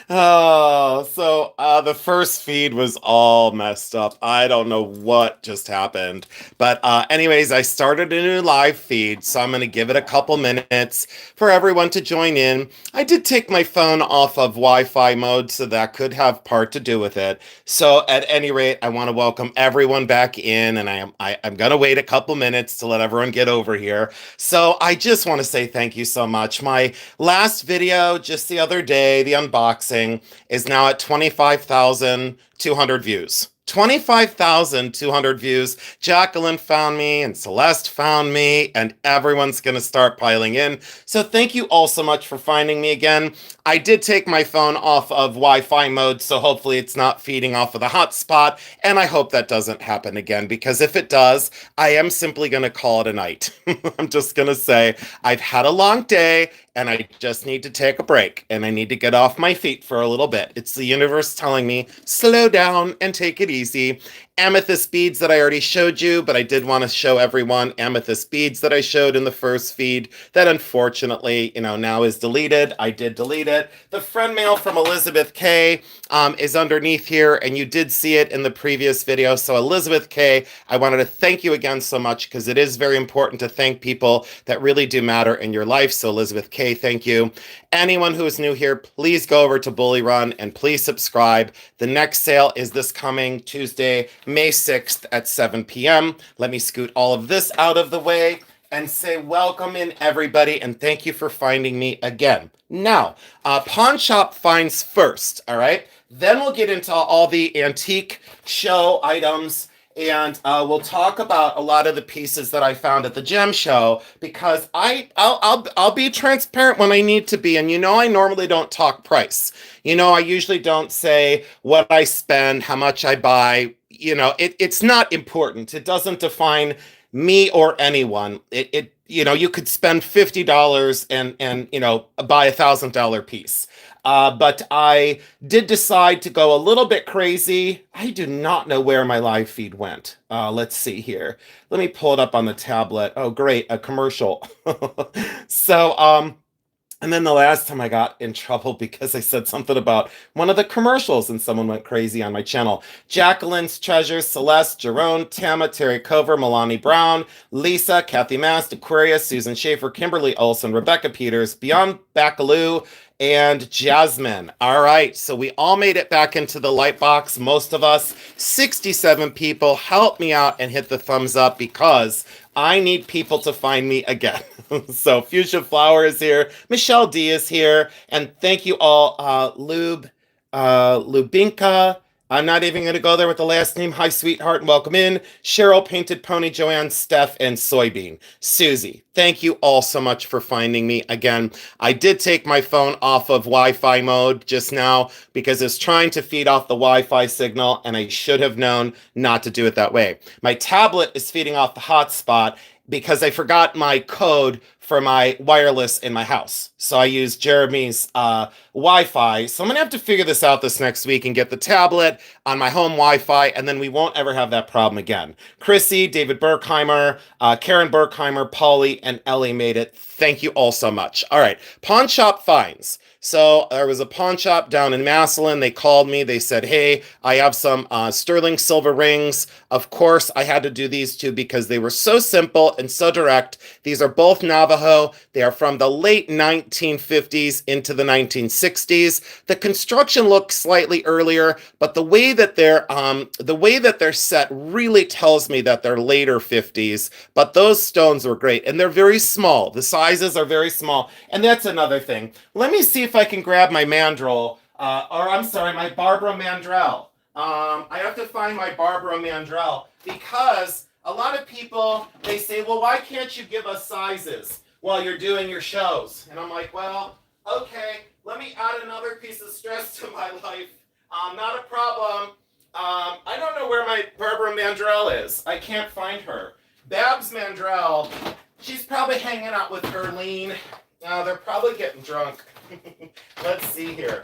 The first feed was all messed up. I don't know what just happened. But anyways, I started a new live feed, so I'm going to give it a couple minutes for everyone to join in. I did take my phone off of Wi-Fi mode, so that could have part to do with it. So at any rate, I want to welcome everyone back in, and I'm going to wait a couple minutes to let everyone get over here. So I just want to say thank you so much. My last video just the other day, the unboxing, is now at 25,200 views. 25,200 views. Jacqueline found me and Celeste found me, and everyone's going to start piling in. So thank you all so much for finding me again. I did take my phone off of Wi-Fi mode, so hopefully it's not feeding off of the hotspot, and I hope that doesn't happen again, because if it does, I am simply going to call it a night. I'm just going to say I've had a long day, and I just need to take a break, and I need to get off my feet for a little bit. It's the universe telling me, slow down and take it easy. Amethyst beads that I already showed you, but I did want to show everyone amethyst beads that I showed in the first feed that unfortunately, now is deleted. I did delete it. The friend mail from Elizabeth K is underneath here, and you did see it in the previous video. So Elizabeth K, I wanted to thank you again so much, because it is very important to thank people that really do matter in your life. So Elizabeth K, thank you. Anyone who is new here, please go over to Bully Run and please subscribe. The next sale is this coming Tuesday, May 6th at 7 p.m. Let me scoot all of this out of the way and say welcome in, everybody, and thank you for finding me again. Now, pawn shop finds first, all right? Then we'll get into all the antique show items, and we'll talk about a lot of the pieces that I found at the gem show, because I'll be transparent when I need to be, and I normally don't talk price. I usually don't say what I spend, how much I buy. It's not important. It doesn't define me or anyone. You could spend $50 and buy $1,000 piece. But I did decide to go a little bit crazy. I do not know where my live feed went. Let's see here. Let me pull it up on the tablet. Oh, great, a commercial. So, and then the last time I got in trouble because I said something about one of the commercials and someone went crazy on my channel. Jacqueline's Treasures, Celeste, Jerome, Tama, Terry Cover, Milani Brown, Lisa, Kathy Mast, Aquarius, Susan Schaefer, Kimberly Olson, Rebecca Peters, Beyond Bacaloo, and Jasmine. All right, so we all made it back into the light box. Most of us, 67 people. Help me out and hit the thumbs up, because I need people to find me again. So Fuchsia Flower is here, Michelle D is here, and thank you all. Lubinka. I'm not even going to go there with the last name. Hi, sweetheart, and welcome in. Cheryl, Painted Pony, Joanne, Steph, and Soybean. Susie, thank you all so much for finding me again. I did take my phone off of Wi-Fi mode just now because it's trying to feed off the Wi-Fi signal, and I should have known not to do it that way. My tablet is feeding off the hotspot because I forgot my code for my wireless in my house. So I use Jeremy's Wi-Fi. So I'm gonna have to figure this out this next week and get the tablet on my home Wi-Fi, and then we won't ever have that problem again. Chrissy, David Berkheimer, Karen Berkheimer, Polly, and Ellie made it. Thank you all so much. All right, pawn shop finds. So there was a pawn shop down in Massillon. They called me. They said, hey, I have some sterling silver rings. Of course, I had to do these two because they were so simple and so direct. These are both Navajo. They are from the late 1950s into the 1960s. The construction looks slightly earlier, but the way that they're set really tells me that they're later 50s. But those stones were great, and they're very small. The sizes are very small, and that's another thing. Let me see if I can grab my mandrel, my Barbara Mandrel. I have to find my Barbara Mandrel, because a lot of people, they say, well, why can't you give us sizes while you're doing your shows? And I'm like, well, okay, let me add another piece of stress to my life. Not a problem. I don't know where my Barbara Mandrel is. I can't find her. Babs Mandrel, she's probably hanging out with Erlene. They're probably getting drunk. Let's see here.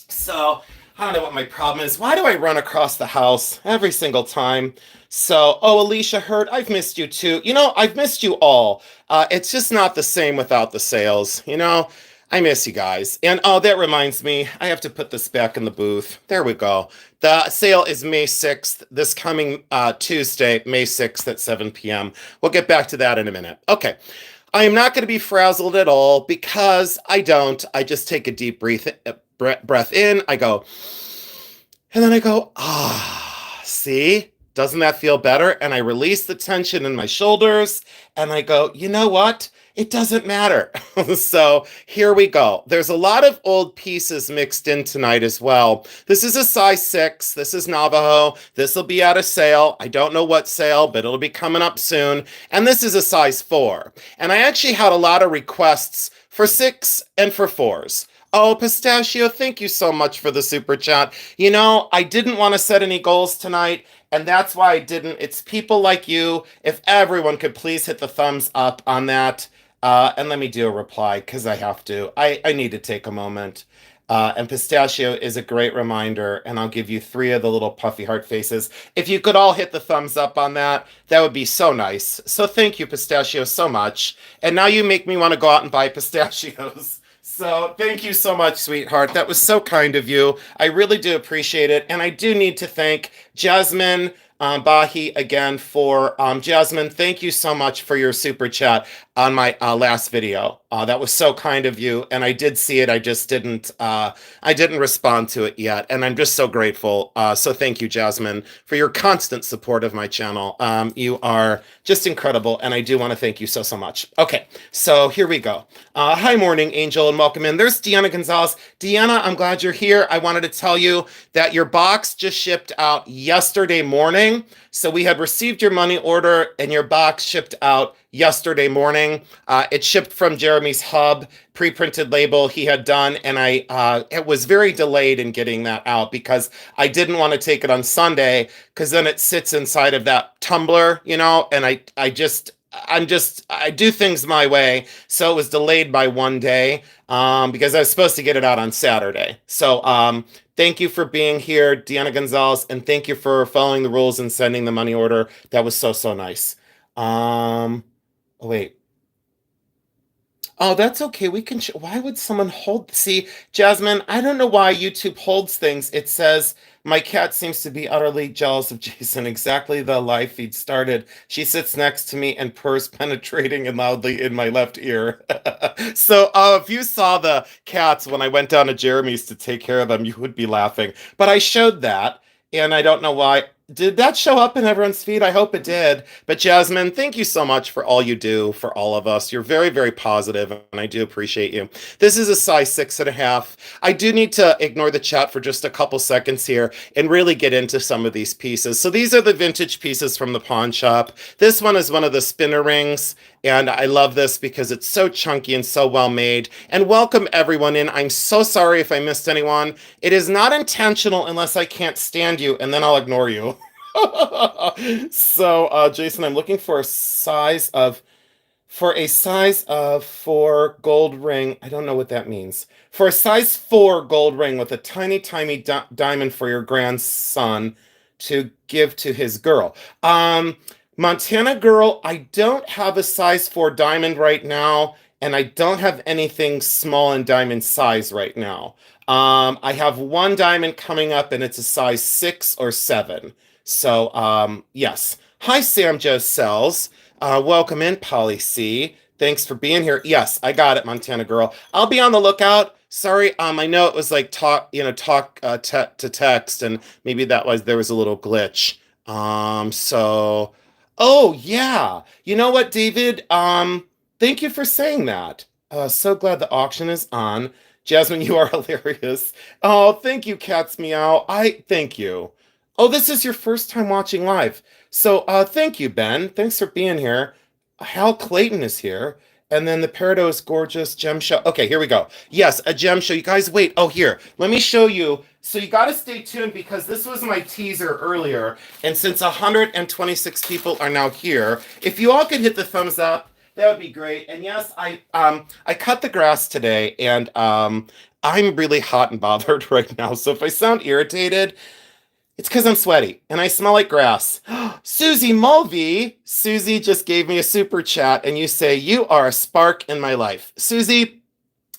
So, I don't know what my problem is. Why do I run across the house every single time? So, Alicia Hurt, I've missed you too. I've missed you all. It's just not the same without the sales. I miss you guys. And oh, that reminds me, I have to put this back in the booth. There we go. The sale is May 6th, this coming Tuesday, May 6th at 7 p.m. We'll get back to that in a minute. Okay. I am not going to be frazzled at all because I don't. I just take a deep breath in. I go, and then I go, see? Doesn't that feel better? And I release the tension in my shoulders and I go, you know what? It doesn't matter. So here we go. There's a lot of old pieces mixed in tonight as well. This is a size 6. This is Navajo. This will be at a sale. I don't know what sale, but it'll be coming up soon. And this is a size 4. And I actually had a lot of requests for 6 and for 4s. Oh, Pistachio, thank you so much for the super chat. You know, I didn't want to set any goals tonight, and that's why I didn't. It's people like you. If everyone could please hit the thumbs up on that. And let me do a reply because I have to. I need to take a moment. And Pistachio is a great reminder, and I'll give you 3 of the little puffy heart faces. If you could all hit the thumbs up on that, that would be so nice. So thank you, Pistachio, so much. And now you make me want to go out and buy pistachios. So thank you so much, sweetheart. That was so kind of you. I really do appreciate it. And I do need to thank Jasmine Bahi again for Jasmine. Thank you so much for your super chat on my last video. That was so kind of you, and I did see it. I just didn't. I didn't respond to it yet, and I'm just so grateful. So thank you, Jasmine, for your constant support of my channel. You are just incredible, and I do want to thank you so much. Okay, so here we go. Hi, morning, Angel, and welcome in. There's Deanna Gonzalez. Deanna, I'm glad you're here. I wanted to tell you that your box just shipped out yesterday morning. So we had received your money order, and your box shipped out yesterday morning. It shipped from Jeremy's hub, pre-printed label he had done, and it was very delayed in getting that out because I didn't want to take it on Sunday because then it sits inside of that tumbler, you know, and I do things my way, so it was delayed by 1 day because I was supposed to get it out on Saturday. So thank you for being here, Deanna Gonzalez, and thank you for following the rules and sending the money order. That was so nice. Wait. Oh, that's okay. We can. Why would someone hold? See, Jasmine, I don't know why YouTube holds things. It says my cat seems to be utterly jealous of Jason. Exactly the live feed started. She sits next to me and purrs penetrating and loudly in my left ear. So if you saw the cats when I went down to Jeremy's to take care of them, you would be laughing. But I showed that, and I don't know why. Did that show up in everyone's feed? I hope it did. But Jasmine, thank you so much for all you do for all of us. You're very, very positive, and I do appreciate you. This is a size 6.5. I do need to ignore the chat for just a couple seconds here and really get into some of these pieces. So these are the vintage pieces from the pawn shop. This one is one of the spinner rings, and I love this because it's so chunky and so well made. And welcome everyone in. I'm so sorry if I missed anyone. It is not intentional unless I can't stand you, and then I'll ignore you. So, Jason, I'm looking for a size of 4 gold ring. I don't know what that means. For a size 4 gold ring with a tiny diamond for your grandson to give to his girl. Montana girl, I don't have a size 4 diamond right now, and I don't have anything small in diamond size right now. I have 1 diamond coming up, and it's a size 6 or 7. So, yes. Hi, Sam Joe Sells. Welcome in, Polly C. Thanks for being here. Yes, I got it, Montana girl. I'll be on the lookout. Sorry, I know it was like talk to text, and maybe there was a little glitch. Oh yeah. You know what, David? Thank you for saying that. So glad the auction is on. Jasmine, you are hilarious. Oh, thank you, Cats Meow. Thank you. Oh, this is your first time watching live. So thank you, Ben. Thanks for being here. Hal Clayton is here. And then the Peridot is gorgeous. Gem show. Okay, here we go. Yes, a gem show. You guys, wait. Oh, here. Let me show you. So you got to stay tuned because this was my teaser earlier. And since 126 people are now here, if you all could hit the thumbs up, that would be great. And yes, I cut the grass today, and I'm really hot and bothered right now. So if I sound irritated, it's because I'm sweaty and I smell like grass. Susie Mulvey. Susie just gave me a super chat, and you say, you are a spark in my life. Susie,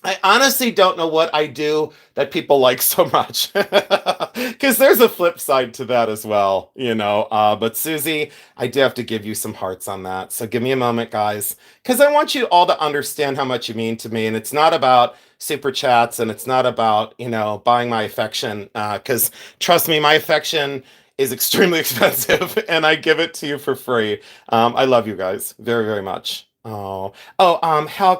I honestly don't know what I do that people like so much. Because there's a flip side to that as well, you know. But Susie, I do have to give you some hearts on that. So give me a moment, guys. Because I want you all to understand how much you mean to me. And it's not about super chats and it's not about, you know, buying my affection. Because trust me, my affection is extremely expensive and I give it to you for free. I love you guys very, very much. Hal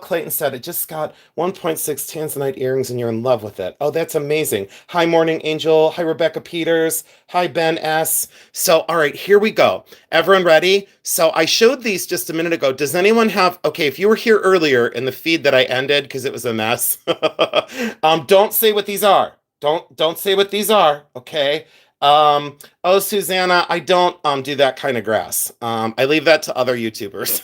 Clayton said it just got 1.6 tanzanite earrings and you're in love with it. Oh, that's amazing. Hi, Morning Angel. Hi, Rebecca Peters. Hi, Ben S. So, all right, here we go. Everyone ready? So I showed these just a minute ago. Does anyone have, okay, if you were here earlier in the feed that I ended because it was a mess, don't say what these are. Don't say what these are, okay? Um, oh, Susanna, I don't do that kind of grass. I leave that to other YouTubers.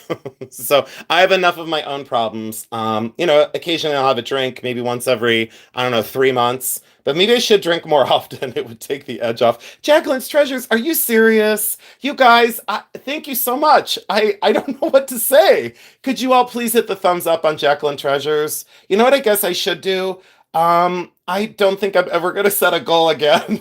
So I have enough of my own problems. You know, occasionally I'll have a drink, maybe once every, I don't know, 3 months. But maybe I should drink more often. It would take the edge off. Jacqueline's Treasures, are you serious? You guys, thank you so much. I don't know what to say. Could you all please hit the thumbs up on Jacqueline Treasures? You know what I guess I should do? I don't think I'm ever going to set a goal again.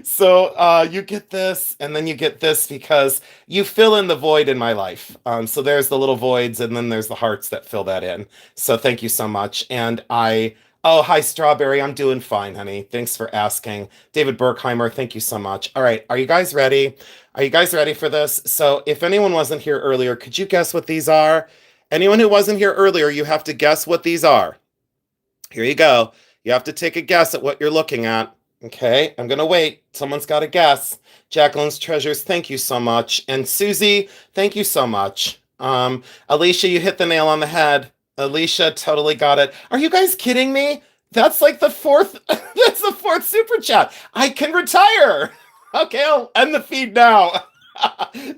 So you get this and then you get this because you fill in the void in my life. So there's the little voids and then there's the hearts that fill that in. So thank you so much. Oh, hi, Strawberry. I'm doing fine, honey. Thanks for asking. David Berkheimer, thank you so much. All right. Are you guys ready? Are you guys ready for this? So if anyone wasn't here earlier, could you guess what these are? Anyone who wasn't here earlier, you have to guess what these are. Here you go. You have to take a guess at what you're looking at. Okay, I'm gonna wait. Someone's got to guess. Jacqueline's Treasures, thank you so much. And Susie, thank you so much. Alicia, you hit the nail on the head. Alicia totally got it. Are you guys kidding me? That's like the fourth, that's the fourth super chat. I can retire. Okay, I'll end the feed now.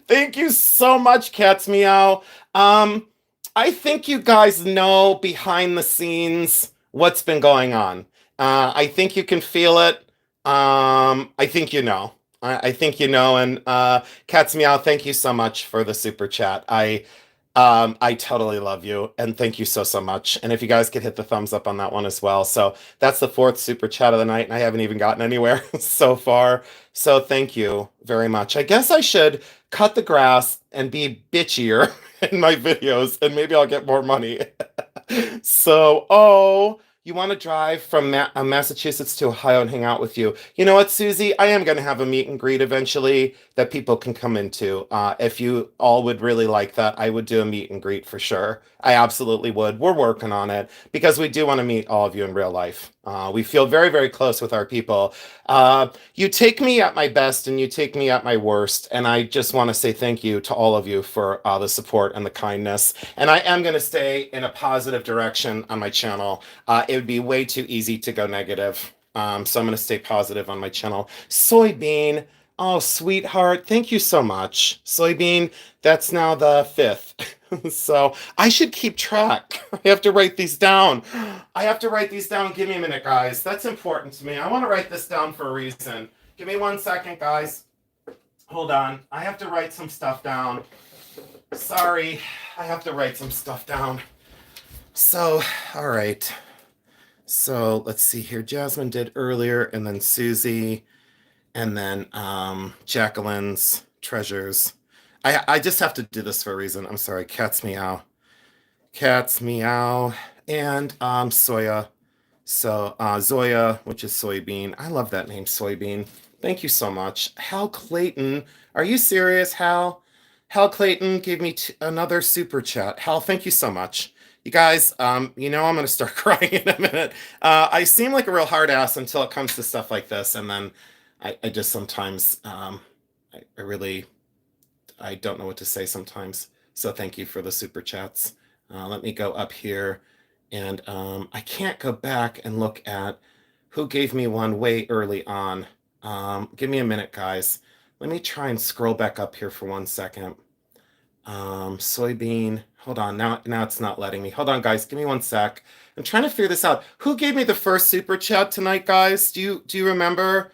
Thank you so much, Cats Meow. I think you guys know behind the scenes what's been going on. I think you can feel it. I think you know. I think you know. And Cats Meow, thank you so much for the super chat. I totally love you, and thank you so so much. And if you guys could hit the thumbs up on that one as well. So that's the fourth super chat of the night, and I haven't even gotten anywhere so far. So thank you very much. I guess I should cut the grass and be bitchier in my videos, and maybe I'll get more money. So, oh, you want to drive from Massachusetts to Ohio and hang out with you? You know what, Susie? I am going to have a meet and greet eventually that people can come into. If you all would really like that, I would do a meet and greet for sure. I absolutely would. We're working on it because we do want to meet all of you in real life. We feel very, very close with our people. You take me at my best and you take me at my worst. And I just want to say thank you to all of you for the support and the kindness. And I am going to stay in a positive direction on my channel. It would be way too easy to go negative. So I'm going to stay positive on my channel. Soybean. Oh, sweetheart. Thank you so much. Soybean, that's now the fifth. So I should keep track. I have to write these down. I have to write these down. Give me a minute, guys. That's important to me. I want to write this down for a reason. Give me 1 second, guys. Hold on. I have to write some stuff down. Sorry. I have to write some stuff down. So, all right. So let's see here. Jasmine did earlier, and then Susie, and then Jacqueline's Treasures. I just have to do this for a reason. I'm sorry. Cats Meow. Cats Meow. And Soya. So Zoya, which is Soybean. I love that name, Soybean. Thank you so much. Hal Clayton. Are you serious, Hal? Hal Clayton gave me another super chat. Hal, thank you so much. You guys, you know I'm going to start crying in a minute. I seem like a real hard ass until it comes to stuff like this. And then I just sometimes, I don't know what to say sometimes. So thank you for the super chats. Let me go up here. And I can't go back and look at who gave me one way early on. Give me a minute, guys. Let me try and scroll back up here for 1 second. Soybean. Hold on. Now it's not letting me. Hold on, guys. Give me 1 sec. I'm trying to figure this out. Who gave me the first super chat tonight, guys? Do you remember?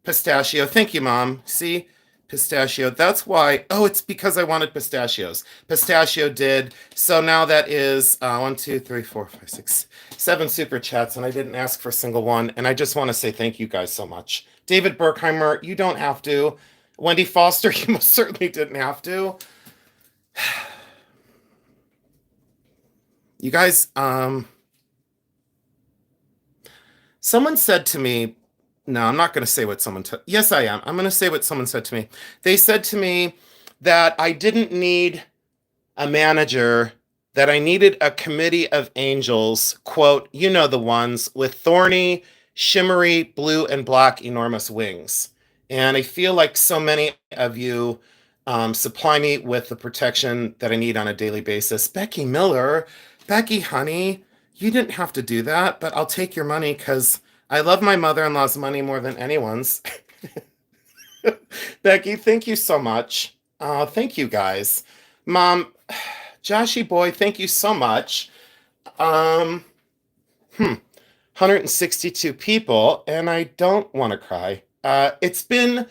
Pistachio. Thank you, Mom. See, Pistachio. That's why. Oh, it's because I wanted pistachios. Pistachio did. So now that is one, two, three, four, five, six, seven super chats, and I didn't ask for a single one. And I just want to say thank you guys so much. David Berkheimer, you don't have to. Wendy Foster, you most certainly didn't have to. You guys, someone said to me, no, I'm not going to say what someone, yes, I am. I'm going to say what someone said to me. They said to me that I didn't need a manager, that I needed a committee of angels, quote, you know, the ones with thorny, shimmery, blue and black, enormous wings. And I feel like so many of you supply me with the protection that I need on a daily basis. Becky Miller, Becky, honey, you didn't have to do that, but I'll take your money because I love my mother-in-law's money more than anyone's. Becky, thank you so much. Thank you guys. Mom, Joshy boy, thank you so much. Um, 162 people, and I don't want to cry. It's been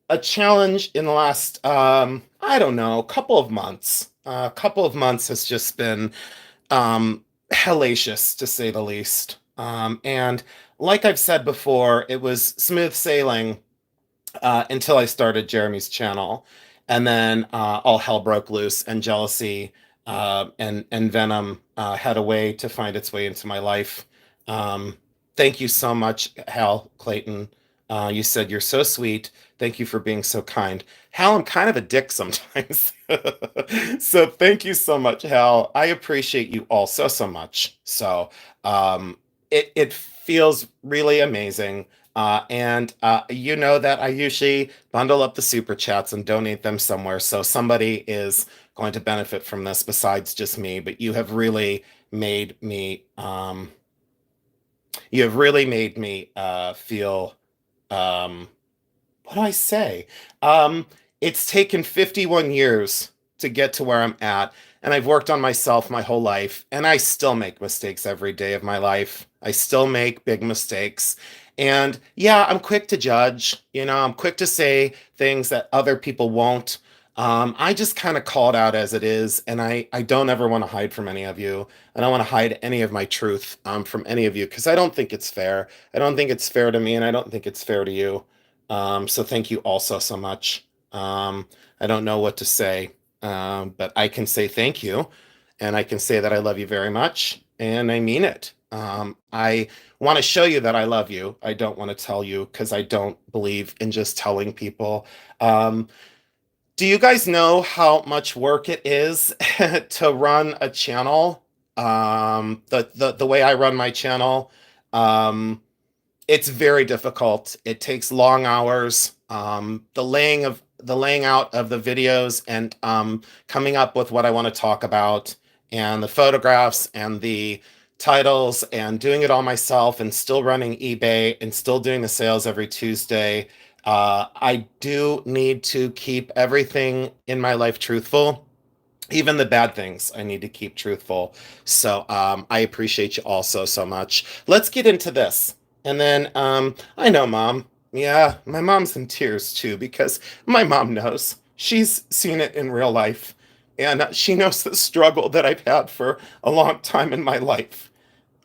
a challenge in the last, I don't know, couple of months. A couple of months has just been hellacious, to say the least. And like I've said before, it was smooth sailing until I started Jeremy's channel, and then all hell broke loose, and jealousy and venom had a way to find its way into my life. Thank you so much, Hal Clayton. You said you're so sweet. Thank you for being so kind. Hal, I'm kind of a dick sometimes. So thank you so much, Hal. I appreciate you all so much. So it feels really amazing. And you know that I usually bundle up the super chats and donate them somewhere. So somebody is going to benefit from this besides just me. But you have really made me feel what do I say? It's taken 51 years to get to where I'm at, and I've worked on myself my whole life, and I still make mistakes every day of my life. I still make big mistakes. And yeah, I'm quick to judge. You know, I'm quick to say things that other people won't. I just kind of call it out as it is, and I don't ever want to hide from any of you. I don't want to hide any of my truth from any of you because I don't think it's fair. I don't think it's fair to me, and I don't think it's fair to you. So thank you also so much. I don't know what to say, but I can say thank you, and I can say that I love you very much, and I mean it. I want to show you that I love you. I don't want to tell you because I don't believe in just telling people. Do you guys know how much work it is to run a channel? The way I run my channel, it's very difficult. It takes long hours. The laying out of the videos and coming up with what I want to talk about, and the photographs and the titles, and doing it all myself, and still running eBay and still doing the sales every Tuesday. I do need to keep everything in my life truthful. Even the bad things I need to keep truthful. So I appreciate you all so much. Let's get into this. And then I know, Mom. Yeah, my mom's in tears too because my mom knows. She's seen it in real life. And she knows the struggle that I've had for a long time in my life.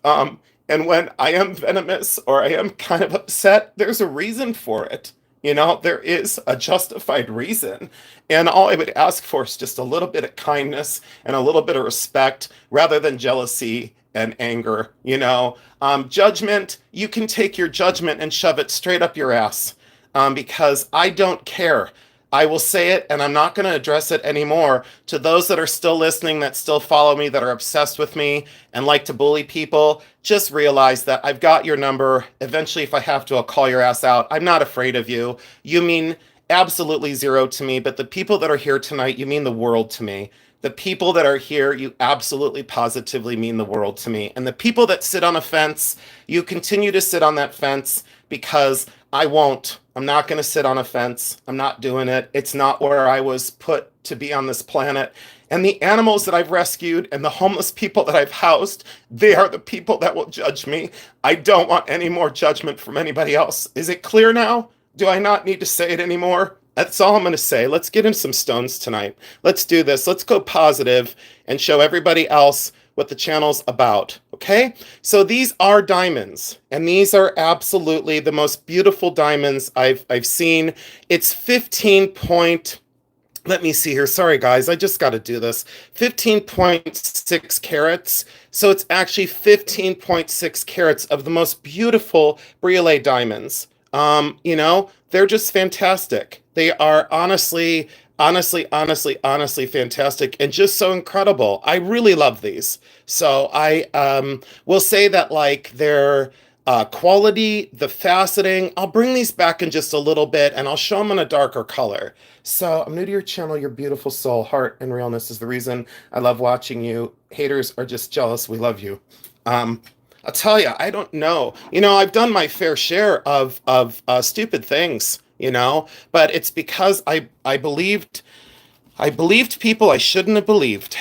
And when I am venomous or I am kind of upset, there's a reason for it. You know, there is a justified reason. And all I would ask for is just a little bit of kindness and a little bit of respect rather than jealousy and anger. You know, judgment, you can take your judgment and shove it straight up your ass because I don't care. I will say it, and I'm not going to address it anymore. To those that are still listening, that still follow me, that are obsessed with me and like to bully people, just realize that I've got your number. Eventually, if I have to, I'll call your ass out. I'm not afraid of you. You mean absolutely zero to me, but the people that are here tonight, you mean the world to me. The people that are here, you absolutely positively mean the world to me. And the people that sit on a fence, you continue to sit on that fence because I won't. I'm not going to sit on a fence. I'm not doing it. It's not where I was put to be on this planet. And the animals that I've rescued and the homeless people that I've housed, they are the people that will judge me. I don't want any more judgment from anybody else. Is it clear now? Do I not need to say it anymore? That's all I'm going to say. Let's get him some stones tonight. Let's do this. Let's go positive and show everybody else what the channel's about. Okay? So these are diamonds, and these are absolutely the most beautiful diamonds I've seen. It's 15 point. Let me see here. Sorry, guys. I just got to do this. 15.6 carats. So it's actually 15.6 carats of the most beautiful briolet diamonds. They're just fantastic. They are honestly fantastic and just so incredible. I really love these. So I will say that like they're quality, the faceting. I'll bring these back in just a little bit and I'll show them in a darker color. So I'm new to your channel. Your beautiful soul, heart, and realness is the reason I love watching you. Haters are just jealous. We love you. I'll tell you, I don't know. I've done my fair share of stupid things. But it's because I believed people I shouldn't have believed.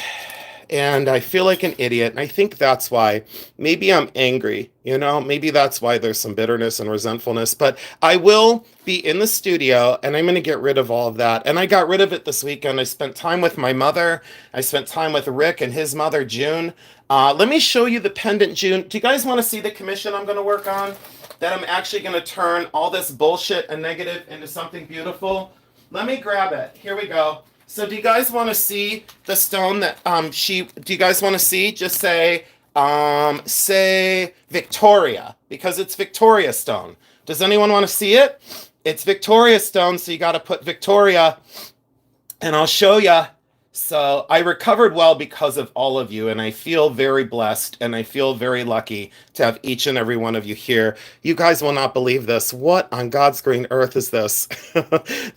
And I feel like an idiot. And I think that's why. Maybe I'm angry, maybe that's why there's some bitterness and resentfulness. But I will be in the studio and I'm going to get rid of all of that. And I got rid of it this weekend. I spent time with my mother. I spent time with Rick and his mother, June. Let me show you the pendant, June. Do you guys want to see the commission I'm going to work on? That I'm actually going to turn all this bullshit and negative into something beautiful? Let me grab it. Here we go. So do you guys want to see the stone that do you guys want to see? Just say Victoria, because it's Victoria stone. Does anyone want to see it? It's Victoria stone, so you got to put Victoria, and I'll show you. So I recovered well because of all of you, and I feel very blessed, and I feel very lucky to have each and every one of you here. You guys will not believe this. What on God's green earth is this?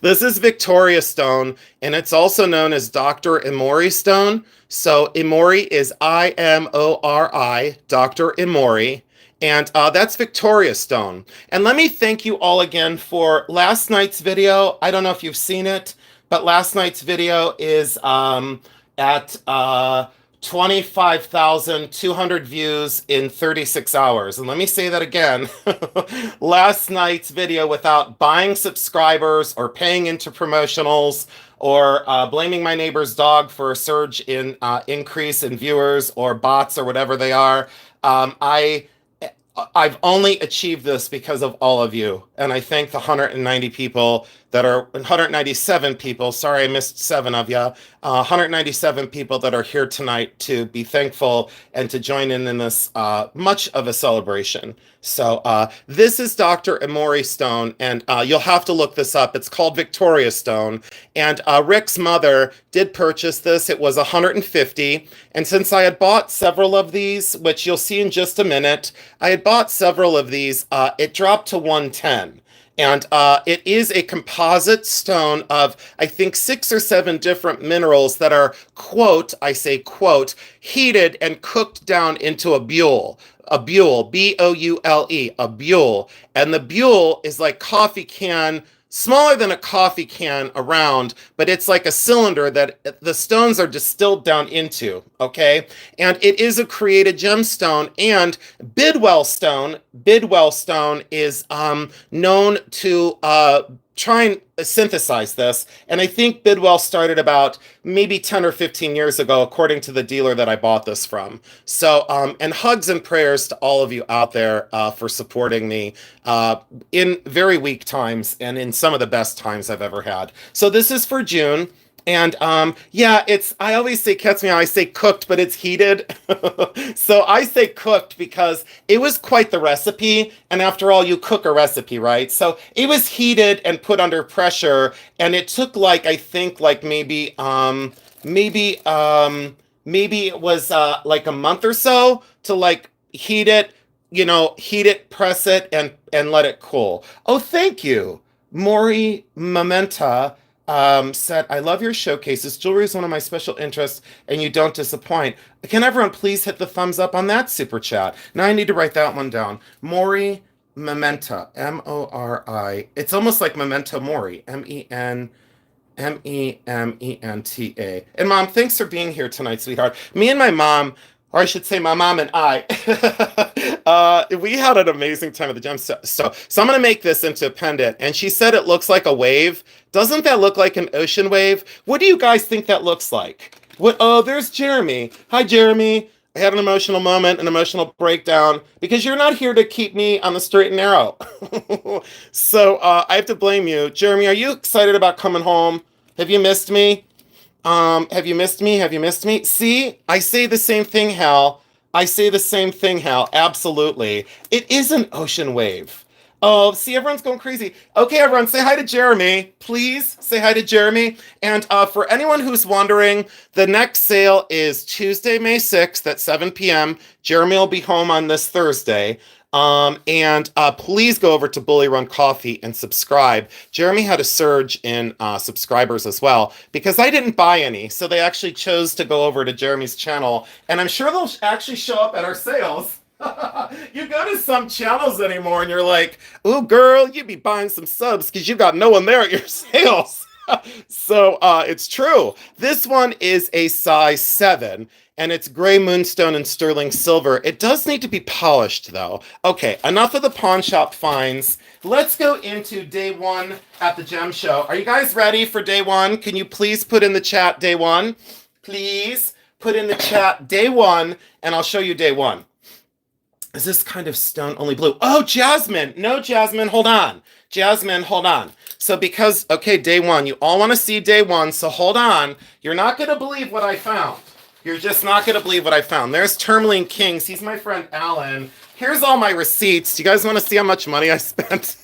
This is Victoria stone, and it's also known as Dr. Imori stone. So Imori is I-M-O-R-I, Dr. Imori. And that's Victoria stone. And let me thank you all again for last night's video. I don't know if you've seen it, but last night's video is at 25,200 views in 36 hours. And let me say that again. Last night's video, without buying subscribers or paying into promotionals or blaming my neighbor's dog for a surge in increase in viewers or bots or whatever they are, I've only achieved this because of all of you. And I thank the 190 people that are 197 people. Sorry, I missed 7 of you. 197 people that are here tonight to be thankful and to join in this much of a celebration. So this is Dr. Imori stone, and you'll have to look this up. It's called Victoria stone. And Rick's mother did purchase this. It was 150. And since I had bought several of these, which you'll see in just a minute, I had bought several of these, it dropped to 110. And it is a composite stone of, I think, 6 or 7 different minerals that are, quote, I say, quote, heated and cooked down into a buhle. A buhle, B-O-U-L-E, a buhle. And the buhle is like coffee can, smaller than a coffee can around, but it's like a cylinder that the stones are distilled down into, okay? And it is a created gemstone, and Bidwell stone is known to try and synthesize this. And I think Bidwell started about maybe 10 or 15 years ago, according to the dealer that I bought this from. So, and hugs and prayers to all of you out there for supporting me in very weak times and in some of the best times I've ever had. So this is for June. And yeah, I always say, I say cooked, but it's heated. So I say cooked because it was quite the recipe. And after all, you cook a recipe, right? So it was heated and put under pressure. And it took like, I think like maybe it was like a month or so to like heat it, press it and let it cool. Oh, thank you. Maury Mementa said, I love your showcases. Jewelry is one of my special interests, and you don't disappoint. Can everyone please hit the thumbs up on that super chat? Now I need to write that one down. Maury Mementa, M-O-R-I. It's almost like Memento Mori, M-E-M-E-M-E-N-T-A. And Mom, thanks for being here tonight, sweetheart. Me and my mom, or I should say my mom and I, We had an amazing time at the gem. So I'm gonna make this into a pendant. And she said it looks like a wave. Doesn't that look like an ocean wave? What do you guys think that looks like? What? Oh, there's Jeremy. Hi, Jeremy. I had an emotional moment, an emotional breakdown, because you're not here to keep me on the straight and narrow. So I have to blame you. Jeremy, are you excited about coming home? Have you missed me? Have you missed me? Have you missed me? See, I say the same thing, Hal. I say the same thing, Hal. Absolutely. It is an ocean wave. Oh, see, everyone's going crazy. Okay, everyone, say hi to Jeremy. Please say hi to Jeremy. And for anyone who's wondering, the next sale is Tuesday, May 6th at 7 p.m. Jeremy will be home on this Thursday. And please go over to Bully Run Coffee and subscribe. Jeremy had a surge in subscribers as well because I didn't buy any. So they actually chose to go over to Jeremy's channel. And I'm sure they'll actually show up at our sales. You go to some channels anymore and you're like, "Ooh, girl, you be buying some subs because you got no one there at your sales." So it's true. This one is a size 7 and it's gray moonstone and sterling silver. It does need to be polished though. Okay, enough of the pawn shop finds. Let's go into day 1 at the gem show. Are you guys ready for day 1? Can you please put in the chat day 1? Please put in the chat day 1 and I'll show you day 1. Is this kind of stone only blue? Oh, Jasmine. No, Jasmine, hold on. Jasmine, hold on. So because, okay, day 1, you all want to see day 1, so hold on. You're not going to believe what I found. You're just not going to believe what I found. There's Tourmaline Kings. He's my friend Alan. Here's all my receipts. Do you guys want to see how much money I spent?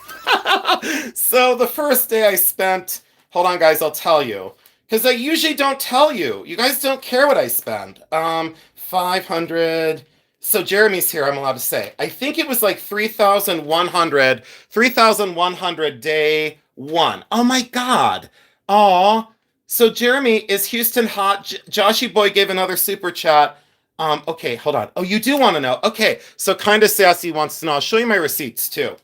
So the first day I spent, hold on, guys, I'll tell you. Because I usually don't tell you. You guys don't care what I spend. 500... So Jeremy's here, I'm allowed to say. I think it was like 3,100 day 1. Oh my God. Aw. So Jeremy, is Houston hot? Joshy Boy gave another super chat. Okay, hold on. Oh, you do want to know. Okay, so Kinda Sassy wants to know. I'll show you my receipts too.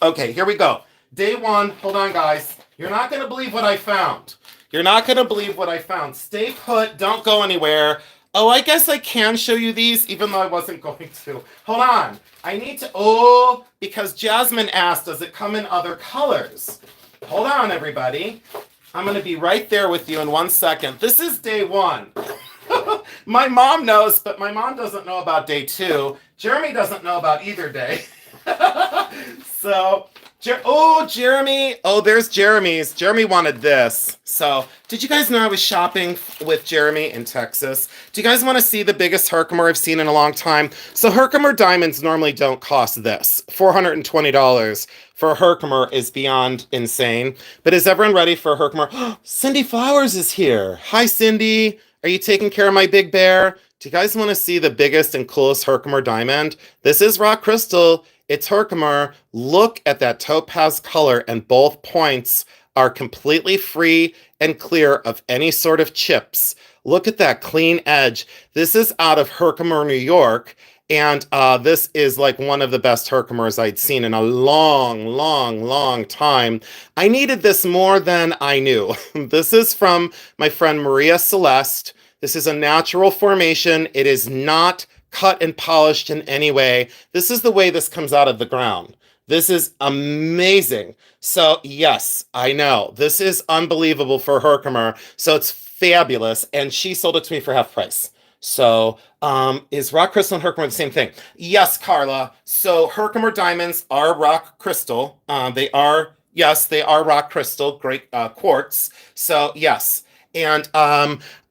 Okay, here we go. Day 1, hold on guys. You're not going to believe what I found. You're not going to believe what I found. Stay put, don't go anywhere. Oh, I guess I can show you these, even though I wasn't going to. Hold on. I need to... Oh, because Jasmine asked, does it come in other colors? Hold on, everybody. I'm going to be right there with you in 1 second. This is day 1. My mom knows, but my mom doesn't know about day 2. Jeremy doesn't know about either day. So... Oh, Jeremy. Oh, there's Jeremy's. Jeremy wanted this. So, did you guys know I was shopping with Jeremy in Texas? Do you guys want to see the biggest Herkimer I've seen in a long time? So, Herkimer diamonds normally don't cost this. $420 for a Herkimer is beyond insane. But is everyone ready for a Herkimer? Cindy Flowers is here. Hi, Cindy. Are you taking care of my big bear? Do you guys want to see the biggest and coolest Herkimer diamond? This is rock crystal. It's Herkimer. Look at that topaz color, and both points are completely free and clear of any sort of chips. Look at that clean edge. This is out of Herkimer, New York, and this is like one of the best Herkimers I'd seen in a long time. I needed this more than I knew. This is from my friend Maria Celeste. This is a natural formation. It is not cut and polished in any way. This is the way this comes out of the ground. This is amazing. So yes, I know. This is unbelievable for Herkimer. So it's fabulous. And she sold it to me for half price. So is rock crystal and Herkimer the same thing? Yes, Carla. So Herkimer diamonds are rock crystal. They are rock crystal, great quartz. So yes. And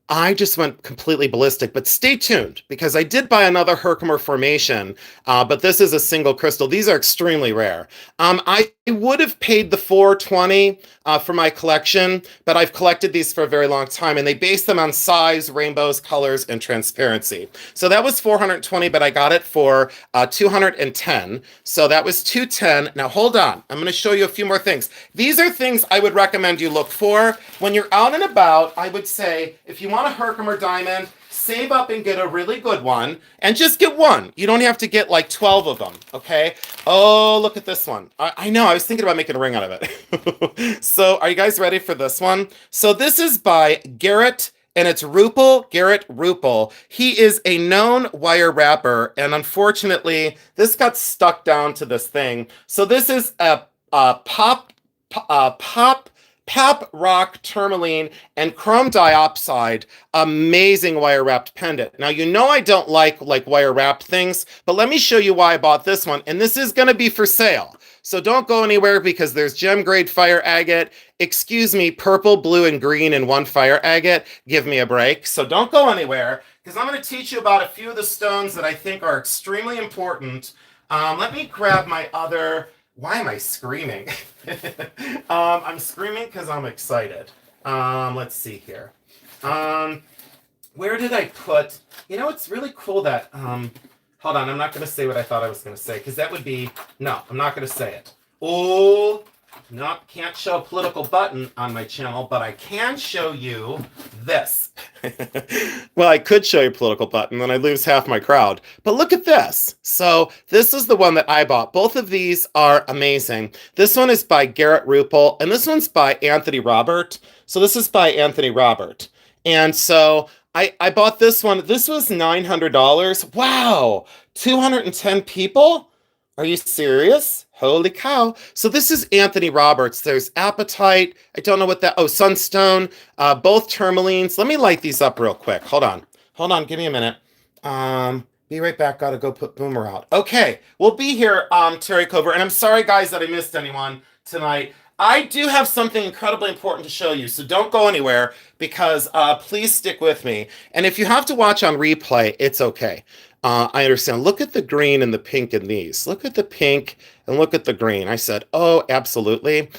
I just went completely ballistic, but stay tuned because I did buy another Herkimer formation, but this is a single crystal. These are extremely rare. I would have paid the $420 for my collection, but I've collected these for a very long time, and they base them on size, rainbows, colors, and transparency. So that was $420, but I got it for $210. So that was $210. Now hold on, I'm going to show you a few more things. These are things I would recommend you look for when you're out and about. I would say if you want a Herkimer diamond, save up and get a really good one, and just get one. You don't have to get like 12 of them, okay? Oh, look at this one. I know, I was thinking about making a ring out of it. So are you guys ready for this one? So this is by Garrett And it's Garrett Rupel. He is a known wire wrapper, and unfortunately, this got stuck down to this thing. So this is a pop rock tourmaline and chrome diopside amazing wire wrapped pendant. Now you know I don't like wire wrapped things, but let me show you why I bought this one, and this is going to be for sale. So don't go anywhere because there's gem grade fire agate. Excuse me, purple, blue, and green in one fire agate. Give me a break. So don't go anywhere because I'm going to teach you about a few of the stones that I think are extremely important. Let me grab my other. Why am I screaming? I'm screaming because I'm excited. Let's see here. Where did I put? You know, it's really cool that. Hold on, I'm not going to say what I thought I was going to say because that would be. No, I'm not going to say it. Oh, no, can't show a political button on my channel, but I can show you this. Well, I could show you a political button, then I'd lose half my crowd. But look at this. So this is the one that I bought. Both of these are amazing. This one is by Garrett Rupel, and this one's by Anthony Robert. So this is by Anthony Robert. And so I bought this one. This was $900. Wow. 210 people? Are you serious? Holy cow. So this is Anthony Roberts. There's Apatite. I don't know what that. Oh, Sunstone. Both tourmalines. Let me light these up real quick. Hold on. Hold on. Give me a minute. Be right back. Gotta go put Boomer out. Okay. We'll be here, Terry Cover. And I'm sorry, guys, that I missed anyone tonight. I do have something incredibly important to show you, so don't go anywhere because please stick with me. And if you have to watch on replay, it's okay. I understand. Look at the green and the pink in these. Look at the pink and look at the green. I said, oh, absolutely.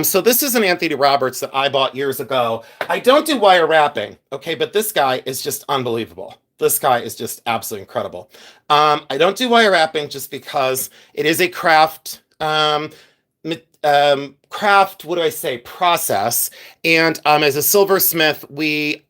So this is an Anthony Roberts that I bought years ago. I don't do wire wrapping, okay, but this guy is just unbelievable. This guy is just absolutely incredible. I don't do wire wrapping just because it is a craft process. And as a silversmith, we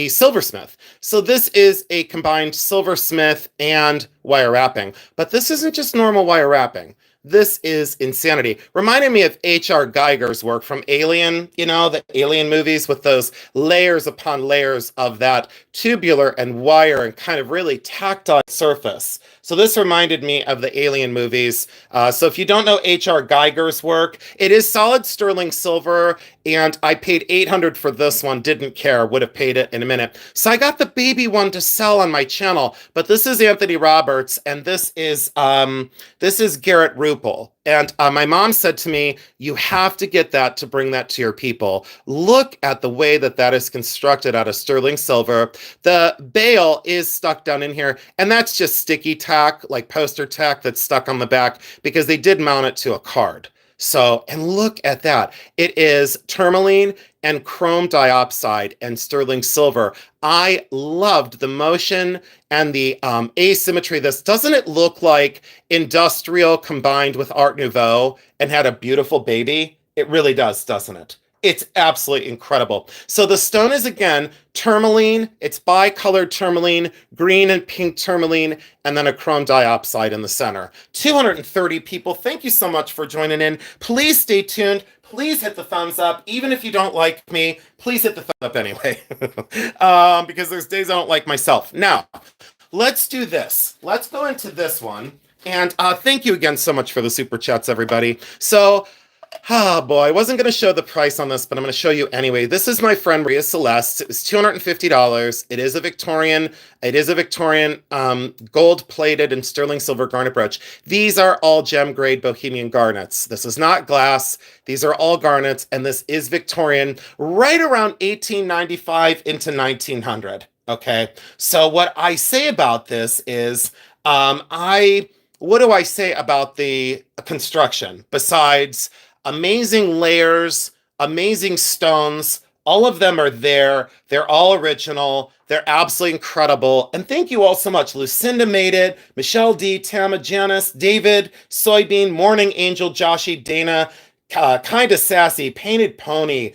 silversmith. So this is a combined silversmith and wire wrapping. But this isn't just normal wire wrapping. This is insanity. Reminded me of H.R. Geiger's work from Alien, you know, the Alien movies with those layers upon layers of that tubular and wire and kind of really tactile surface. So this reminded me of the Alien movies. So if you don't know H.R. Geiger's work, it is solid sterling silver, and I paid $800 for this one. Didn't care. Would have paid it in a minute. So I got the baby one to sell on my channel. But this is Anthony Roberts, and this is Garrett Rupel. And my mom said to me, you have to get that to bring that to your people. Look at the way that that is constructed out of sterling silver. The bail is stuck down in here, and that's just sticky tack, like poster tack that's stuck on the back because they did mount it to a card. So, and look at that. It is tourmaline and chrome diopside and sterling silver. I loved the motion and the asymmetry. This doesn't it look like industrial combined with Art Nouveau and had a beautiful baby? It really does, doesn't it? It's absolutely incredible. So the stone is, again, tourmaline. It's bicolored tourmaline, green and pink tourmaline, and then a chrome diopside in the center. 230 people. Thank you so much for joining in. Please stay tuned. Please hit the thumbs up. Even if you don't like me, please hit the thumbs up anyway. Because there's days I don't like myself. Now, let's do this. Let's go into this one. And thank you again so much for the super chats, everybody. So, oh boy, I wasn't going to show the price on this, but I'm going to show you anyway. This is my friend Maria Celeste. It was $250. It is a Victorian gold-plated and sterling silver garnet brooch. These are all gem-grade Bohemian garnets. This is not glass. These are all garnets, and this is Victorian, right around 1895 into 1900. Okay, so what I say about this is, what do I say about the construction besides amazing layers, amazing stones? All of them are there. They're all original. They're absolutely incredible. And thank you all so much. Lucinda made it. Michelle D, Tama, Janice, David, Soybean, Morning Angel, Joshi, Dana, Kinda Sassy, Painted Pony,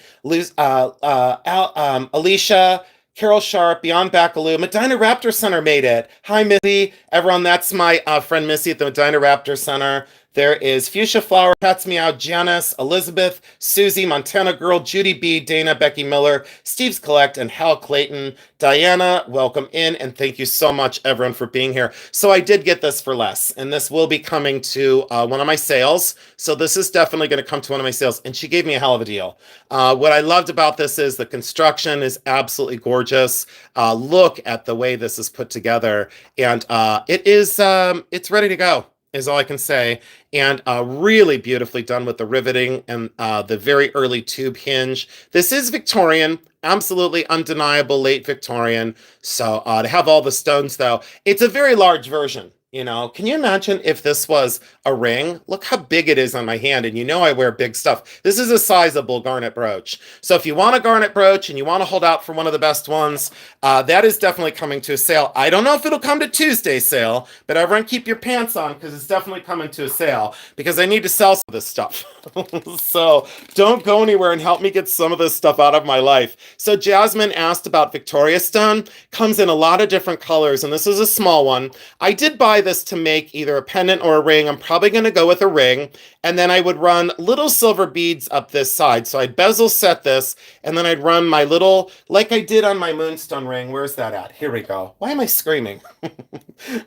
Alicia, Carol Sharp, Beyond Bacaloo, Medina Raptor Center made it. Hi, Missy. Everyone, that's my friend Missy at the Medina Raptor Center. There is Fuchsia Flower, Cat's Meow, Janice, Elizabeth, Susie, Montana Girl, Judy B, Dana, Becky Miller, Steve's Collect, and Hal Clayton. Diana, welcome in, and thank you so much, everyone, for being here. So I did get this for less, and this will be coming to one of my sales. So this is definitely going to come to one of my sales, and she gave me a hell of a deal. What I loved about this is the construction is absolutely gorgeous. Look at the way this is put together, and it's ready to go, is all I can say. And really beautifully done with the riveting and the very early tube hinge. This is Victorian, absolutely undeniable late Victorian. So to have all the stones, though, it's a very large version. You know, can you imagine if this was a ring? Look how big it is on my hand, and you know I wear big stuff. This is a sizable garnet brooch. So if you want a garnet brooch and you want to hold out for one of the best ones, that is definitely coming to a sale. I don't know if it'll come to Tuesday's sale, but everyone keep your pants on because it's definitely coming to a sale because I need to sell some of this stuff. So don't go anywhere and help me get some of this stuff out of my life. So Jasmine asked about Victoria Stone. Comes in a lot of different colors, and this is a small one. I did buy this to make either a pendant or a ring. I'm probably going to go with a ring. And then I would run little silver beads up this side. So I'd bezel set this, and then I'd run my little, like I did on my moonstone ring. Where's that at? Here we go. Why am I screaming?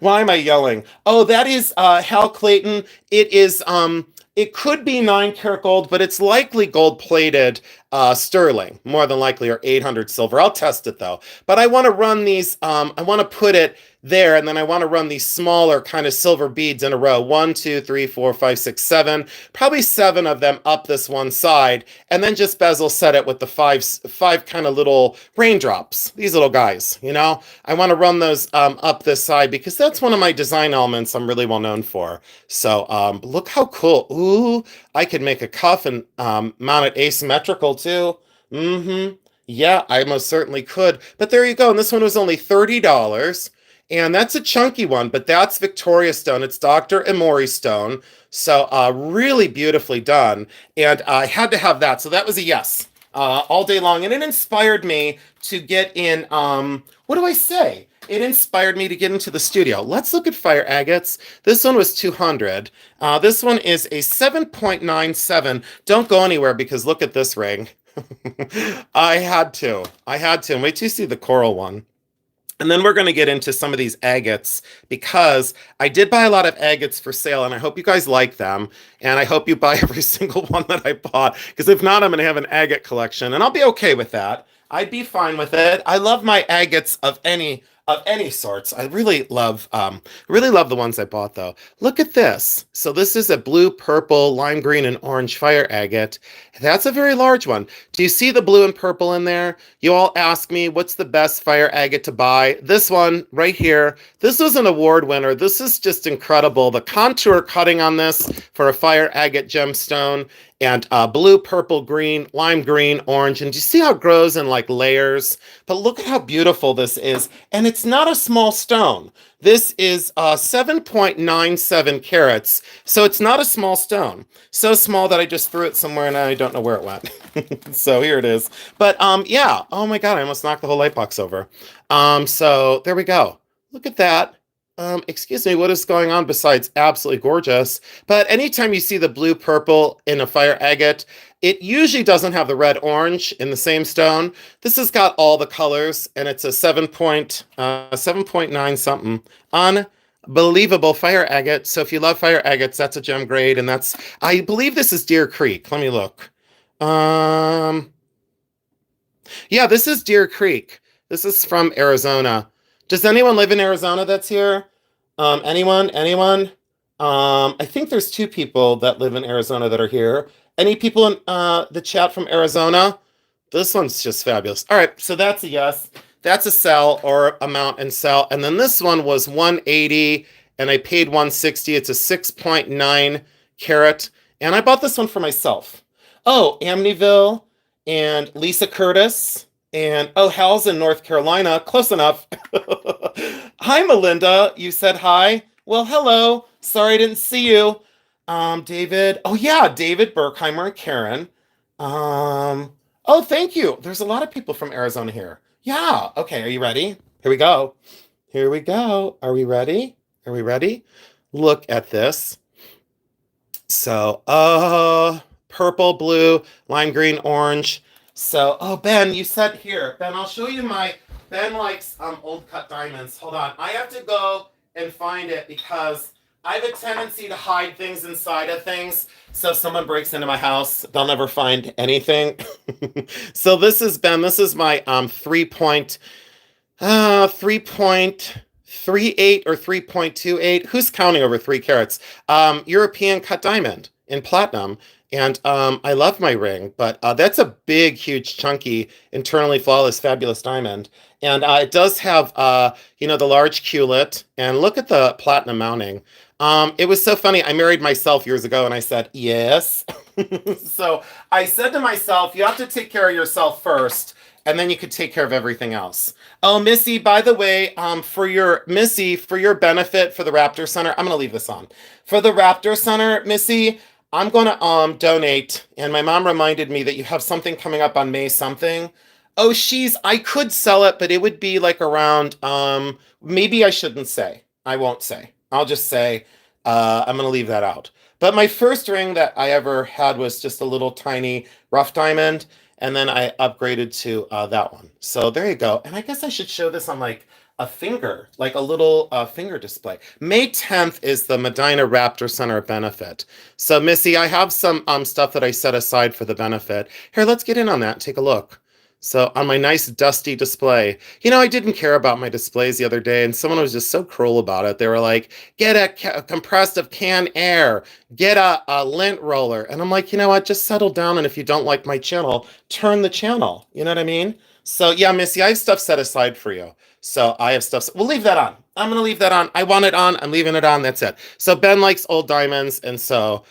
Why am I yelling? Oh, that is Hal Clayton. It is, it could be 9 karat gold, but it's likely gold plated sterling, more than likely, or 800 silver. I'll test it though. But I want to run these, I want to put it there, and then I want to run these smaller kind of silver beads in a row. 1, 2, 3, 4, 5, 6, 7, probably 7 of them up this one side, and then just bezel set it with the five kind of little raindrops. These little guys, you know, I want to run those up this side because that's one of my design elements I'm really well known for. So look how cool. Ooh, I could make a cuff and mount it asymmetrical too. Yeah, I most certainly could. But there you go. And this one was only $30. And that's a chunky one, but that's Victoria Stone. It's Dr. Emory Stone. So really beautifully done. And I had to have that. So that was a yes all day long. And it inspired me to get in, what do I say? It inspired me to get into the studio. Let's look at fire agates. This one was 200. This one is a 7.97. Don't go anywhere because look at this ring. I had to. And wait till you see the coral one. And then we're going to get into some of these agates because I did buy a lot of agates for sale, and I hope you guys like them. And I hope you buy every single one that I bought, because if not, I'm going to have an agate collection, and I'll be okay with that. I'd be fine with it. I love my agates of any sorts. I really love the ones I bought though. Look at this. So this is a blue, purple, lime green, and orange fire agate. That's a very large one. Do you see the blue and purple in there? You all ask me what's the best fire agate to buy. This one right here. This was an award winner. This is just incredible. The contour cutting on this for a fire agate gemstone, and blue, purple, green, lime green, orange. And do you see how it grows in like layers? But look at how beautiful this is. And it's not a small stone. This is 7.97 carats. So it's not a small stone. So small that I just threw it somewhere and I don't know where it went. So here it is. But yeah, oh my God, I almost knocked the whole light box over. So there we go. Look at that. Excuse me, what is going on besides absolutely gorgeous? But anytime you see the blue purple in a fire agate, it usually doesn't have the red orange in the same stone. This has got all the colors, and it's a 7.9 something. Unbelievable fire agate. So if you love fire agates, that's a gem grade, and that's, I believe this is Deer Creek. Let me look. Yeah, this is Deer Creek. This is from Arizona. Does anyone live in Arizona that's here? Anyone? I think there's 2 people that live in Arizona that are here. Any people in the chat from Arizona? This one's just fabulous. All right, so that's a yes. That's a sell or amount and sell. And then this one was 180 and I paid 160. It's a 6.9 carat. And I bought this one for myself. Oh, Amityville and Lisa Curtis. And oh, Hal's in North Carolina. Close enough. Hi, Melinda. You said hi. Well, hello. Sorry I didn't see you. David. Oh, yeah. David, Berkheimer, and Karen. Oh, thank you. There's a lot of people from Arizona here. Yeah. Okay. Are you ready? Here we go. Here we go. Are we ready? Are we ready? Look at this. So, purple, blue, lime green, orange. So, oh, Ben, you said here. Ben, I'll show you my, Ben likes old cut diamonds. Hold on. I have to go and find it because I have a tendency to hide things inside of things. So if someone breaks into my house, they'll never find anything. So this is Ben. This is my 3.38 or 3.28. Who's counting over 3 carats? European cut diamond in platinum. And I love my ring, but that's a big, huge, chunky, internally flawless, fabulous diamond. And it does have, the large culet. And look at the platinum mounting. It was so funny. I married myself years ago, and I said, yes. So I said to myself, you have to take care of yourself first, and then you could take care of everything else. Oh, Missy, by the way, for your benefit for the Raptor Center, I'm gonna leave this on. For the Raptor Center, Missy, I'm gonna donate. And my mom reminded me that you have something coming up on May something. Oh, I could sell it, but it would be like around maybe I shouldn't say. I won't say. I'll just say I'm gonna leave that out. But my first ring that I ever had was just a little tiny rough diamond, and then I upgraded to that one. So there you go. And I guess I should show this on like a finger, like a little finger display. May 10th is the Medina Raptor Center benefit. So Missy, I have some stuff that I set aside for the benefit. Here, let's get in on that and take a look. So on my nice dusty display, I didn't care about my displays the other day, and someone was just so cruel about it. They were like, get a compressed of canned air, get a lint roller. And I'm like, you know what? Just settle down. And if you don't like my channel, turn the channel. You know what I mean? So yeah, Missy, I have stuff set aside for you. So I have stuff. We'll leave that on. I'm going to leave that on. I want it on. I'm leaving it on. That's it. So Ben likes old diamonds. And so,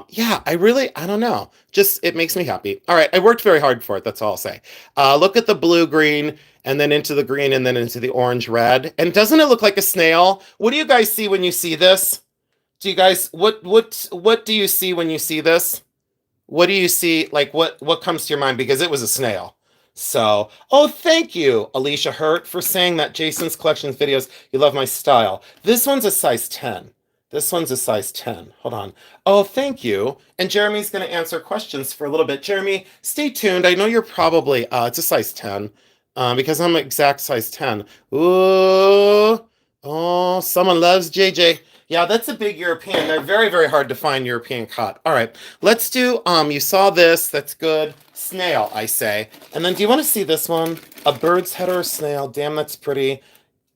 yeah, I don't know. Just, it makes me happy. All right. I worked very hard for it. That's all I'll say. Look at the blue, green, and then into the green, and then into the orange, red. And doesn't it look like a snail? What do you guys see when you see this? Do you guys, what do you see when you see this? What do you see? Like, what comes to your mind? Because it was a snail. So, oh, thank you, Alicia Hurt, for saying that Jason's Collections videos, you love my style. This one's a size 10. This one's a size 10. Hold on. Oh, thank you. And Jeremy's going to answer questions for a little bit. Jeremy, stay tuned. I know you're probably, it's a size 10, because I'm exact size 10. Ooh, oh, someone loves JJ. Yeah, that's a big European. They're very, very hard to find European cut. All right, let's do, you saw this. That's good. Snail, I say. And then do you want to see this one? A bird's head or a snail. Damn, that's pretty.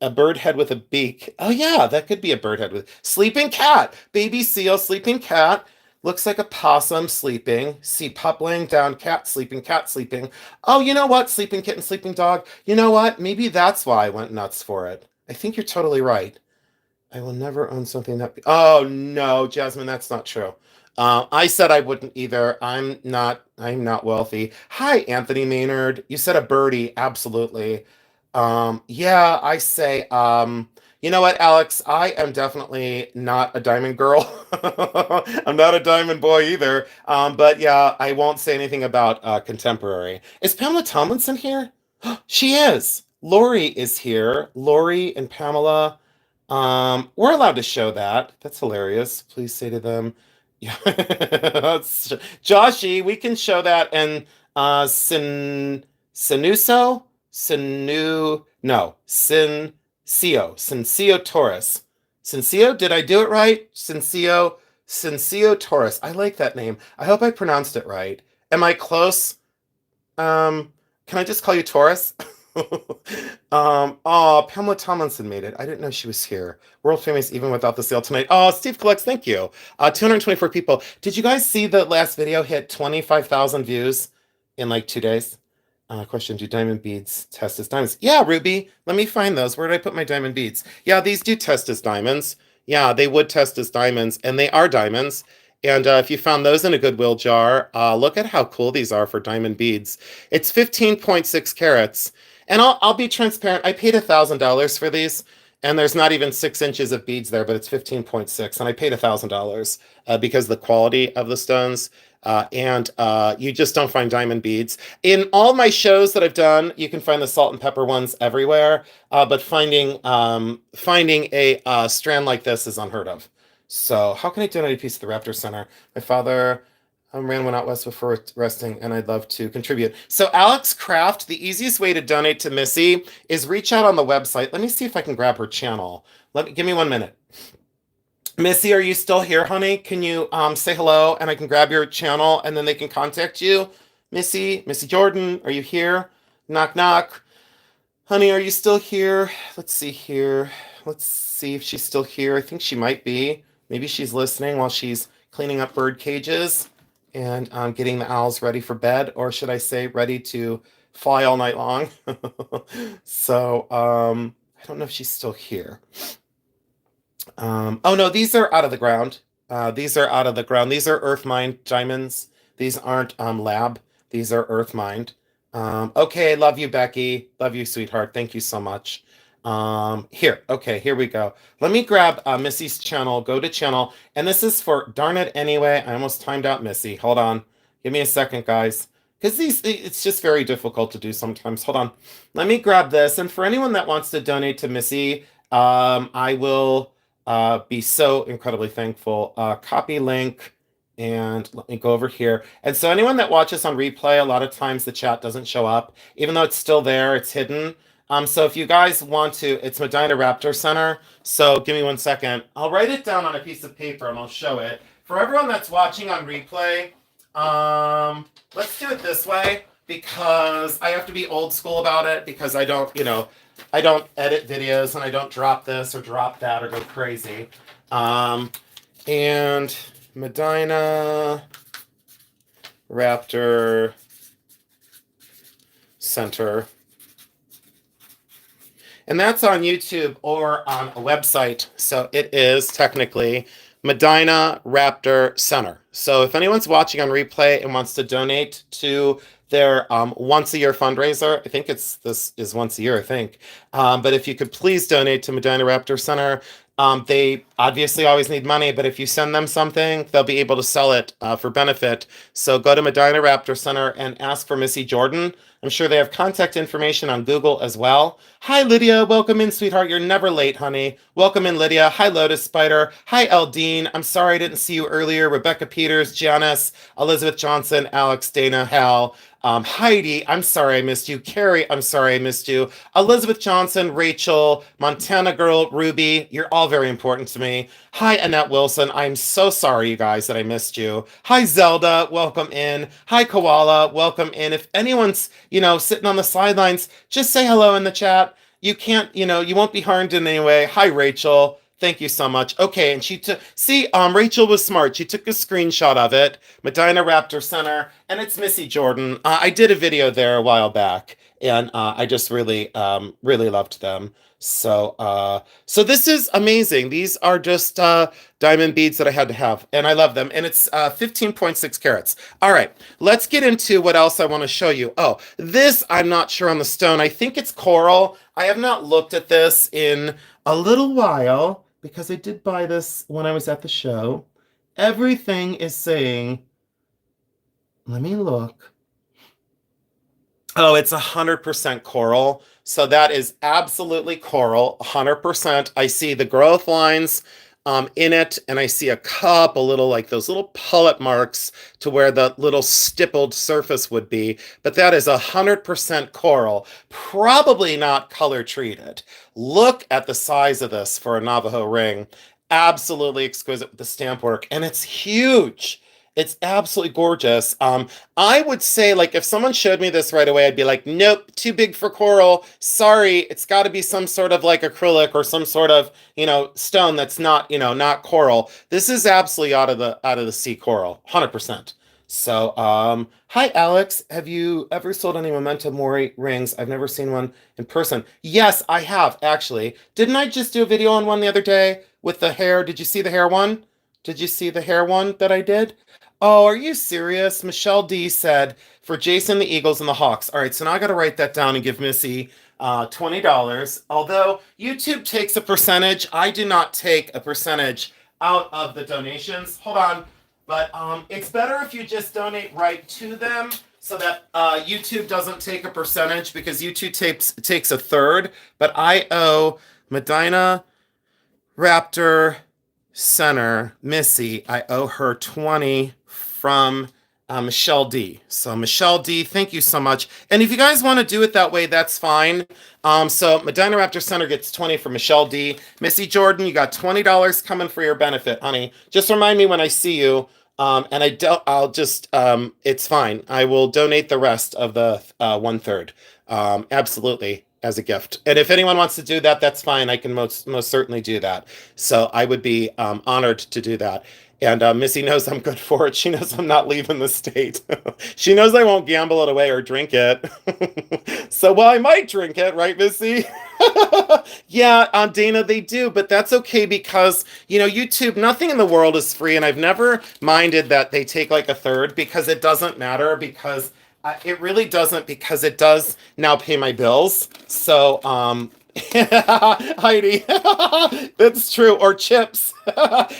A bird head with a beak. Oh, yeah, that could be a bird head with... Sleeping cat. Baby seal, sleeping cat. Looks like a possum sleeping. See, pup laying down, cat sleeping, cat sleeping. Oh, you know what? Sleeping kitten, sleeping dog. You know what? Maybe that's why I went nuts for it. I think you're totally right. I will never own something that... Oh, no, Jasmine, that's not true. I said I wouldn't either. I'm not wealthy. Hi, Anthony Maynard. You said a birdie. Absolutely. Yeah, I say, you know what, Alex? I am definitely not a diamond girl. I'm not a diamond boy either. But yeah, I won't say anything about contemporary. Is Pamela Tomlinson here? She is. Lori is here. Lori and Pamela. We're allowed to show that. That's hilarious. Please say to them, yeah, Joshy, we can show that. And Sinuso, Sincio Taurus. Sincio, did I do it right? Sincio Taurus. I like that name. I hope I pronounced it right. Am I close? Can I just call you Taurus? Oh, Pamela Tomlinson made it. I didn't know she was here. World famous even without the sale tonight. Oh, Steve collects, thank you. 224 people. Did you guys see the last video hit 25,000 views in like 2 days? Question, do diamond beads test as diamonds? Yeah, Ruby, let me find those. Where did I put my diamond beads? Yeah, these do test as diamonds. Yeah, they would test as diamonds, and they are diamonds. And if you found those in a Goodwill jar, look at how cool these are for diamond beads. It's 15.6 carats. And I'll be transparent. I paid $1,000 for these, and there's not even 6 inches of beads there, but it's 15.6, and I paid $1,000 because of the quality of the stones. And you just don't find diamond beads. In all my shows that I've done, you can find the salt and pepper ones everywhere, but finding a strand like this is unheard of. So how can I donate a piece to the Raptor Center? My father ran one out west before resting, and I'd love to contribute. So Alex Craft, the easiest way to donate to Missy is reach out on the website. Let me see if I can grab her channel. Give me 1 minute. Missy, are you still here, honey? Can you say hello and I can grab your channel and then they can contact you? Missy Jordan, are you here? Knock knock. Honey, are you still here? Let's see here. Let's see if she's still here. I think she might be. Maybe she's listening while she's cleaning up bird cages and getting the owls ready for bed, or should I say, ready to fly all night long. So, I don't know if she's still here. Oh no, these are out of the ground. These are out of the ground. These are earth mined diamonds. These aren't lab. These are earth mined. Okay, love you, Becky. Love you, sweetheart. Thank you so much. Here, okay, here we go. Let me grab Missy's channel, go to channel, and this is for darn it anyway. I almost timed out Missy. Hold on. Give me a second, guys. Because it's just very difficult to do sometimes. Hold on. Let me grab this. And for anyone that wants to donate to Missy, I will be so incredibly thankful. Copy link. And let me go over here. And so anyone that watches on replay, a lot of times the chat doesn't show up, even though it's still there, it's hidden. So if you guys want to, it's Medina Raptor Center. So give me 1 second. I'll write it down on a piece of paper and I'll show it. For everyone that's watching on replay, let's do it this way because I have to be old school about it because I don't, I don't edit videos and I don't drop this or drop that or go crazy. And Medina Raptor Center. And that's on YouTube or on a website. So it is technically Medina Raptor Center. So if anyone's watching on replay and wants to donate to their once a year fundraiser, I think this is once a year, I think. But if you could please donate to Medina Raptor Center. They obviously always need money, but if you send them something, they'll be able to sell it for benefit. So go to Medina Raptor Center and ask for Missy Jordan. I'm sure they have contact information on Google as well. Hi, Lydia. Welcome in, sweetheart. You're never late, honey. Welcome in, Lydia. Hi, Lotus Spider. Hi, Eldine. I'm sorry I didn't see you earlier. Rebecca Peters, Janice, Elizabeth Johnson, Alex, Dana, Hal. Heidi, I'm sorry I missed you. Carrie, I'm sorry I missed you. Elizabeth Johnson, Rachel, Montana Girl, Ruby, you're all very important to me. Hi, Annette Wilson. I'm so sorry, you guys, that I missed you. Hi, Zelda. Welcome in. Hi, Koala. Welcome in. If anyone's, sitting on the sidelines, just say hello in the chat. You can't, you won't be harmed in any way. Hi, Rachel. Thank you so much. Okay, and she took, Rachel was smart. She took a screenshot of it, Medina Raptor Center, and it's Missy Jordan. I did a video there a while back, and I just really, really loved them. So this is amazing. These are just diamond beads that I had to have, and I love them. And it's 15.6 carats. All right, let's get into what else I want to show you. Oh, this I'm not sure on the stone. I think it's coral. I have not looked at this in a little while because I did buy this when I was at the show. Everything is saying, let me look. Oh, it's 100% coral. So that is absolutely coral, 100%. I see the growth lines in it, and I see a little, like those little pullet marks to where the little stippled surface would be. But that is 100% coral, probably not color treated. Look at the size of this for a Navajo ring. Absolutely exquisite with the stamp work, and it's huge. It's absolutely gorgeous. I would say, like, if someone showed me this right away, I'd be like, nope, too big for coral. Sorry, it's got to be some sort of like acrylic or some sort of, stone that's not, not coral. This is absolutely out of the sea coral, 100%. So, hi, Alex. Have you ever sold any Memento Mori rings? I've never seen one in person. Yes, I have, actually. Didn't I just do a video on one the other day with the hair? Did you see the hair one? Did you see the hair one that I did? Oh, are you serious? Michelle D said, for Jason, the Eagles, and the Hawks. All right, so now I got to write that down and give Missy $20. Although YouTube takes a percentage, I do not take a percentage out of the donations. Hold on. But it's better if you just donate right to them so that YouTube doesn't take a percentage because YouTube takes a third. But I owe Medina Raptor Center, Missy, I owe her 20 from Michelle D. So Michelle D, thank you so much. And if you guys want to do it that way, that's fine. So Medina Raptor Center gets 20 from Michelle D. Missy Jordan, you got $20 coming for your benefit, honey. Just remind me when I see you. And I don't, I'll just, it's fine. I will donate the rest of the one third. Absolutely, as a gift. And if anyone wants to do that, that's fine. I can most certainly do that. So I would be honored to do that. And Missy knows I'm good for it. She knows I'm not leaving the state. She knows I won't gamble it away or drink it. So, well, I might drink it, right, Missy? Yeah, Dana, they do, but that's okay because, YouTube, nothing in the world is free. And I've never minded that they take like a third because it doesn't matter because it really doesn't because it does now pay my bills. So, Heidi, that's true. Or chips.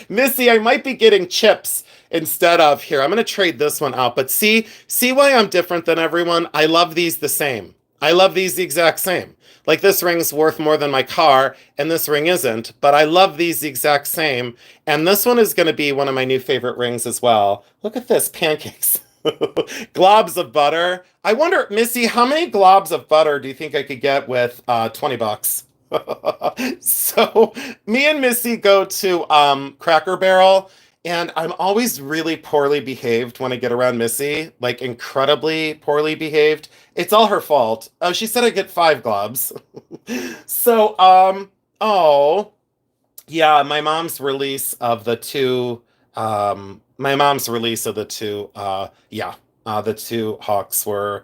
Missy, I might be getting chips instead of here. I'm going to trade this one out. But see why I'm different than everyone? I love these the same. I love these the exact same. Like this ring's worth more than my car, and this ring isn't. But I love these the exact same. And this one is going to be one of my new favorite rings as well. Look at this, pancakes. Globs of butter. I wonder, Missy, how many globs of butter do you think I could get with 20 bucks? So me and Missy go to Cracker Barrel, and I'm always really poorly behaved when I get around Missy, like incredibly poorly behaved. It's all her fault. Oh, she said I get 5 globs. So, oh, yeah, my mom's release of the two, the two hawks were,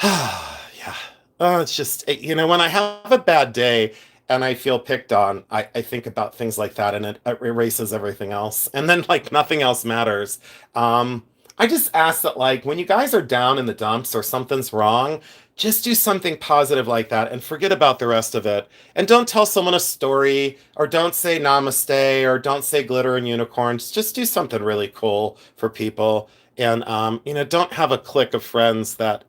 yeah. Oh, it's just, when I have a bad day and I feel picked on, I think about things like that and it erases everything else. And then, like, nothing else matters. I just ask that, like, when you guys are down in the dumps or something's wrong, just do something positive like that and forget about the rest of it. And don't tell someone a story or don't say namaste or don't say glitter and unicorns. Just do something really cool for people. And don't have a clique of friends that,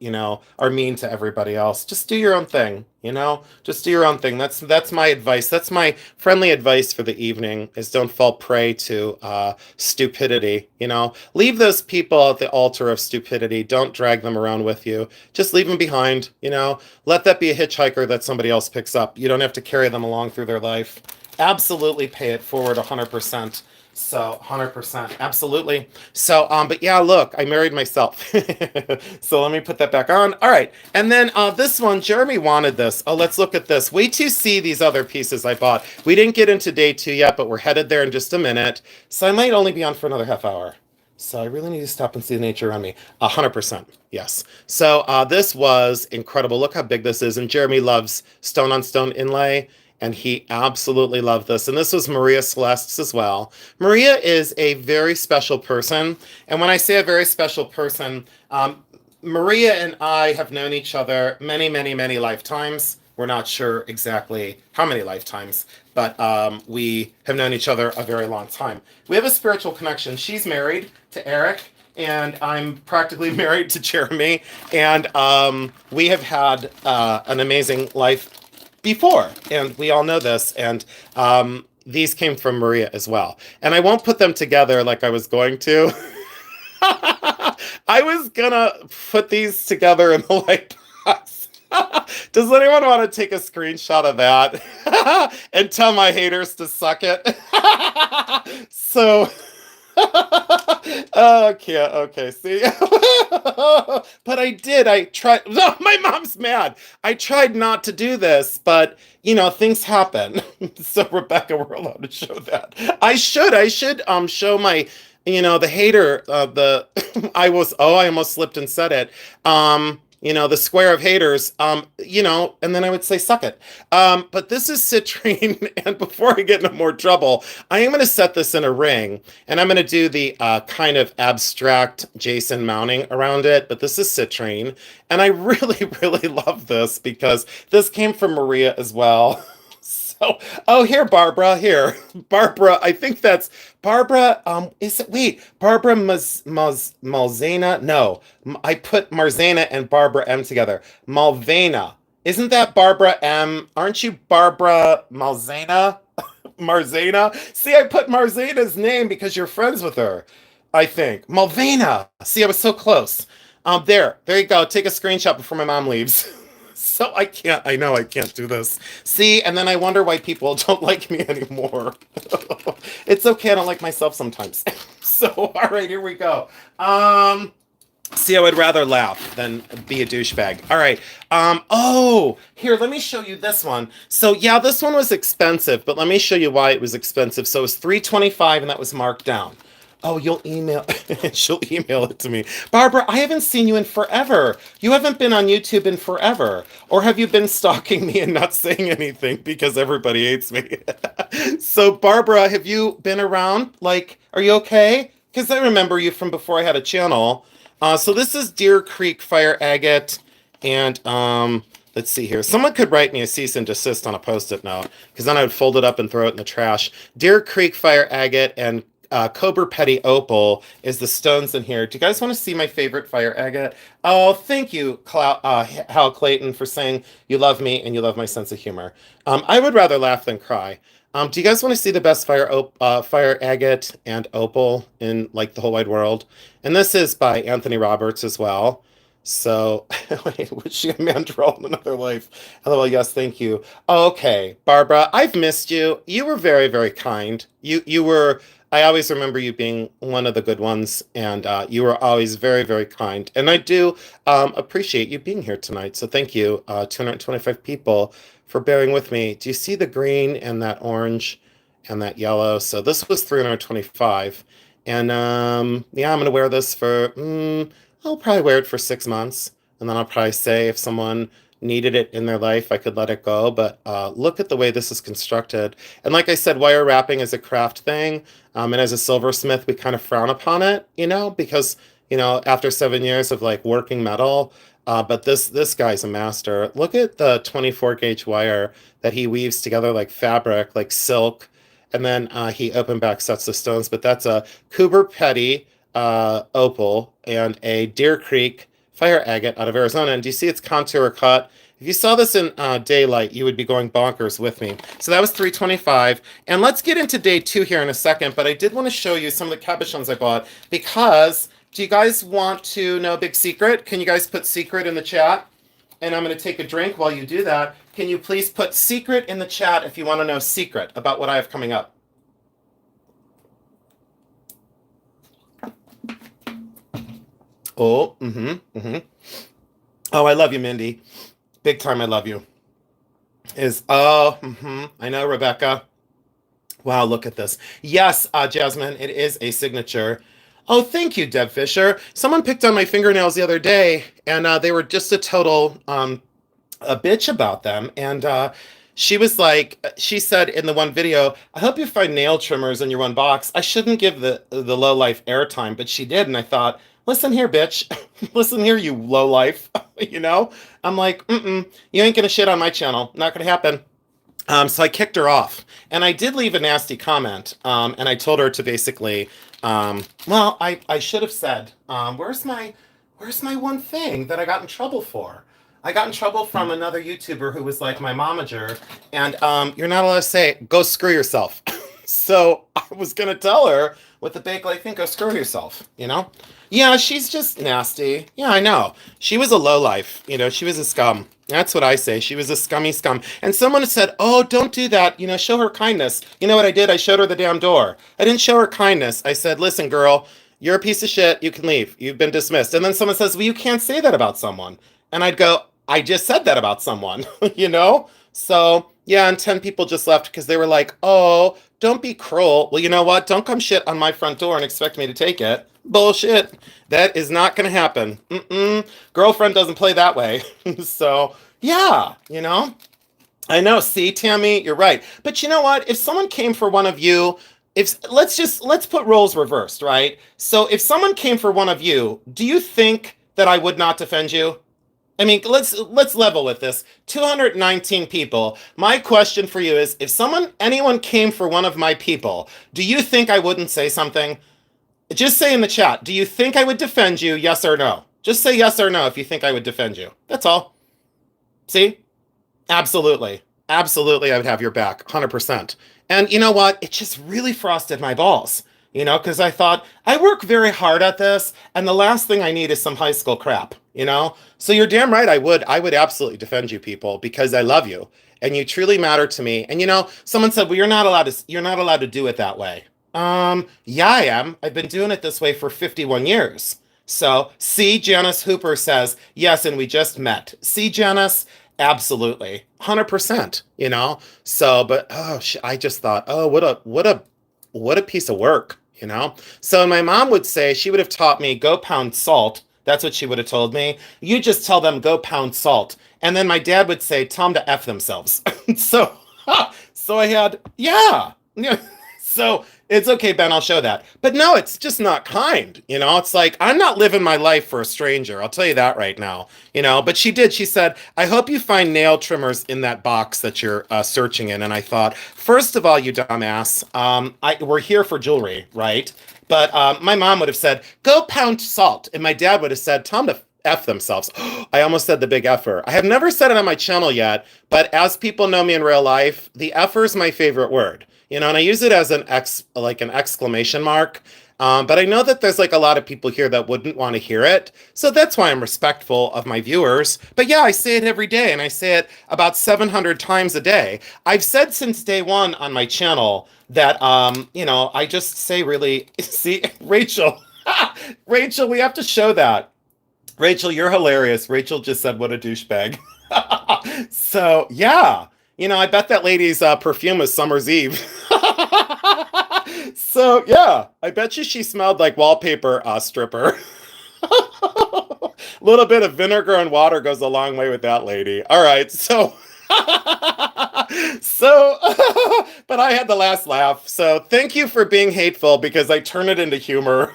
are mean to everybody else. Just do your own thing, Just do your own thing. That's my advice. That's my friendly advice for the evening is don't fall prey to stupidity, Leave those people at the altar of stupidity. Don't drag them around with you. Just leave them behind, Let that be a hitchhiker that somebody else picks up. You don't have to carry them along through their life. Absolutely pay it forward 100%. So 100%, absolutely. So, but yeah, look, I married myself. So let me put that back on. All right, and then this one, Jeremy wanted this. Oh, let's look at this. Wait to see these other pieces I bought. We didn't get into day 2 yet, but we're headed there in just a minute. So I might only be on for another half hour. So I really need to stop and see the nature around me. 100%, yes. So this was incredible. Look how big this is, and Jeremy loves stone on stone inlay. And he absolutely loved this. And this was Maria Celeste's as well. Maria is a very special person. And when I say a very special person, Maria and I have known each other many, many, many lifetimes. We're not sure exactly how many lifetimes, but we have known each other a very long time. We have a spiritual connection. She's married to Eric, and I'm practically married to Jeremy. And we have had an amazing life before, and we all know this, and these came from Maria as well. And I won't put them together like I was going to. I was gonna put these together in the light box. Does anyone want to take a screenshot of that and tell my haters to suck it? So okay, see? But I tried. No, my mom's mad. I tried not to do this, but, things happen. So, Rebecca, we're allowed to show that. I should show my, the hater, I almost slipped and said it. The square of haters, and then I would say, suck it. But this is citrine, and before I get into more trouble, I am going to set this in a ring, and I'm going to do the kind of abstract Jason mounting around it, but this is citrine, and I really, really love this because this came from Maria as well. Here, Barbara, here. Barbara, I think that's Barbara, Barbara Malzena? No, I put Marzana and Barbara M together. Malvena. Isn't that Barbara M? Aren't you Barbara Malzena? Marzana. See, I put Marzana's name because you're friends with her, I think. Malvina. See, I was so close. There you go. Take a screenshot before my mom leaves. So I know I can't do this. See, and then I wonder why people don't like me anymore. It's okay, I don't like myself sometimes. So, all right, here we go. See, I would rather laugh than be a douchebag. All right. Oh, here, let me show you this one. So, yeah, this one was expensive, but let me show you why it was expensive. So, it was $3.25 and that was marked down. Oh, you'll email, she'll email it to me. Barbara, I haven't seen you in forever. You haven't been on YouTube in forever. Or have you been stalking me and not saying anything because everybody hates me? So, Barbara, have you been around? Like, are you okay? Because I remember you from before I had a channel. So this is Deer Creek Fire Agate, and let's see here. Someone could write me a cease and desist on a Post-it note, because then I would fold it up and throw it in the trash. Deer Creek Fire Agate and Cobra Petty Opal is the stones in here. Do you guys want to see my favorite fire agate? Oh, thank you, Hal Clayton, for saying you love me and you love my sense of humor. I would rather laugh than cry. Do you guys want to see the best fire agate and opal in like the whole wide world? And this is by Anthony Roberts as well. So, wait, was she a mandrel in another life? LOL, yes, thank you. Okay, Barbara, I've missed you. You were very, very kind. You were, I always remember you being one of the good ones, and you were always very, very kind. And I do appreciate you being here tonight. So thank you, 225 people, for bearing with me. Do you see the green and that orange and that yellow? So this was 325. And yeah, I'm going to wear this for... I'll probably wear it for 6 months, and then I'll probably say if someone needed it in their life, I could let it go. But look at the way this is constructed. And like I said, wire wrapping is a craft thing. And as a silversmith, we kind of frown upon it, you know, because, you know, after 7 years of like working metal, but this guy's a master. Look at the 24 gauge wire that he weaves together like fabric, like silk. And then he open back sets the stones. But that's a Cooper Petty opal and a Deer Creek fire agate out of Arizona. And do you see its contour cut? If you saw this in daylight, you would be going bonkers with me. So that was 325. And let's get into day 2 here in a second. But I did want to show you some of the cabochons I bought, because do you guys want to know a big secret? Can you guys put secret in the chat? And I'm going to take a drink while you do that. Can you please put secret in the chat if you want to know secret about what I have coming up? Oh, Oh, I love you, Mindy. Big time, I love you. I know, Rebecca. Wow, look at this. Yes, Jasmine, it is a signature. Oh, thank you, Deb Fisher. Someone picked on my fingernails the other day, and they were just a total a bitch about them. And she was like, she said in the one video, I hope you find nail trimmers in your one box. I shouldn't give the low life airtime, but she did, and I thought, listen here, bitch. Listen here, you low life. You know? I'm like, you ain't gonna shit on my channel. Not gonna happen. So I kicked her off. And I did leave a nasty comment. And I told her to basically, well, I should have said, where's my one thing that I got in trouble for? I got in trouble from another YouTuber who was like my momager, and you're not allowed to say, go screw yourself. So I was gonna tell her with the big like thing, go screw yourself, you know? Yeah, she's just nasty. Yeah, I know. She was a lowlife, you know, she was a scum. That's what I say. She was a scummy scum. And someone said, oh, don't do that. You know, show her kindness. You know what I did? I showed her the damn door. I didn't show her kindness. I said, listen, girl, you're a piece of shit. You can leave. You've been dismissed. And then someone says, well, you can't say that about someone. And I'd go, I just said that about someone, you know? So, yeah, and 10 people just left because they were like, oh, don't be cruel. Well, you know what? Don't come shit on my front door and expect me to take it. Bullshit. That is not going to happen. Girlfriend doesn't play that way. So, yeah, you know? I know. See, Tammy, you're right. But you know what? If someone came for one of you, let's put roles reversed, right? So if someone came for one of you, do you think that I would not defend you? I mean, let's level with this. 219 people. My question for you is, if anyone came for one of my people, do you think I wouldn't say something? Just say in the chat, do you think I would defend you, yes or no? Just say yes or no if you think I would defend you. That's all. See? Absolutely. Absolutely, I would have your back, 100%. And you know what? It just really frosted my balls, because I thought, I work very hard at this, and the last thing I need is some high school crap. So you're damn right I would absolutely defend you people because I love you and you truly matter to me. And someone said, well, you're not allowed to do it that way. Yeah, I am. I've been doing it this way for 51 years. So, see, Janice Hooper says, yes, and we just met. See, Janice? Absolutely. 100%. So, but I just thought, oh, what a piece of work. So my mom would say she would have taught me go pound salt. That's what she would have told me. You just tell them go pound salt. And then my dad would say, tell them to F themselves. so so I had, yeah. So it's okay, Ben, I'll show that. But no, it's just not kind. It's like, I'm not living my life for a stranger. I'll tell you that right now. But she did. She said, I hope you find nail trimmers in that box that you're searching in. And I thought, first of all, you dumbass, we're here for jewelry, right? But my mom would have said, go pound salt. And my dad would have said, tell them to F themselves. I almost said the big F'er. I have never said it on my channel yet, but as people know me in real life, the F'er is my favorite word. And I use it as an exclamation mark. But I know that there's like a lot of people here that wouldn't want to hear it. So that's why I'm respectful of my viewers. But yeah, I say it every day and I say it about 700 times a day. I've said since day one on my channel that, I just say really, see, Rachel, Rachel, we have to show that. Rachel, you're hilarious. Rachel just said, what a douchebag. So yeah. I bet that lady's perfume was Summer's Eve. So, yeah, I bet you she smelled like wallpaper stripper. A little bit of vinegar and water goes a long way with that lady. All right, so... so, but I had the last laugh. So thank you for being hateful because I turn it into humor.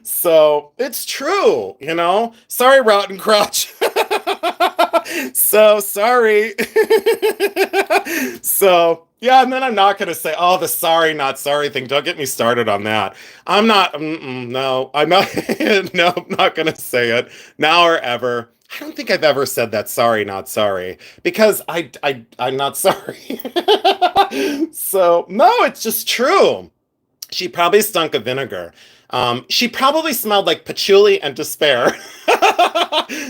So it's true, Sorry, Rotten Crotch. So sorry. So yeah, and then I'm not gonna say, oh, the sorry, not sorry thing. Don't get me started on that. I'm not. No, I'm not. No, I'm not gonna say it now or ever. I don't think I've ever said that sorry, not sorry, because I'm not sorry. So no, it's just true. She probably stunk of vinegar. She probably smelled like patchouli and despair.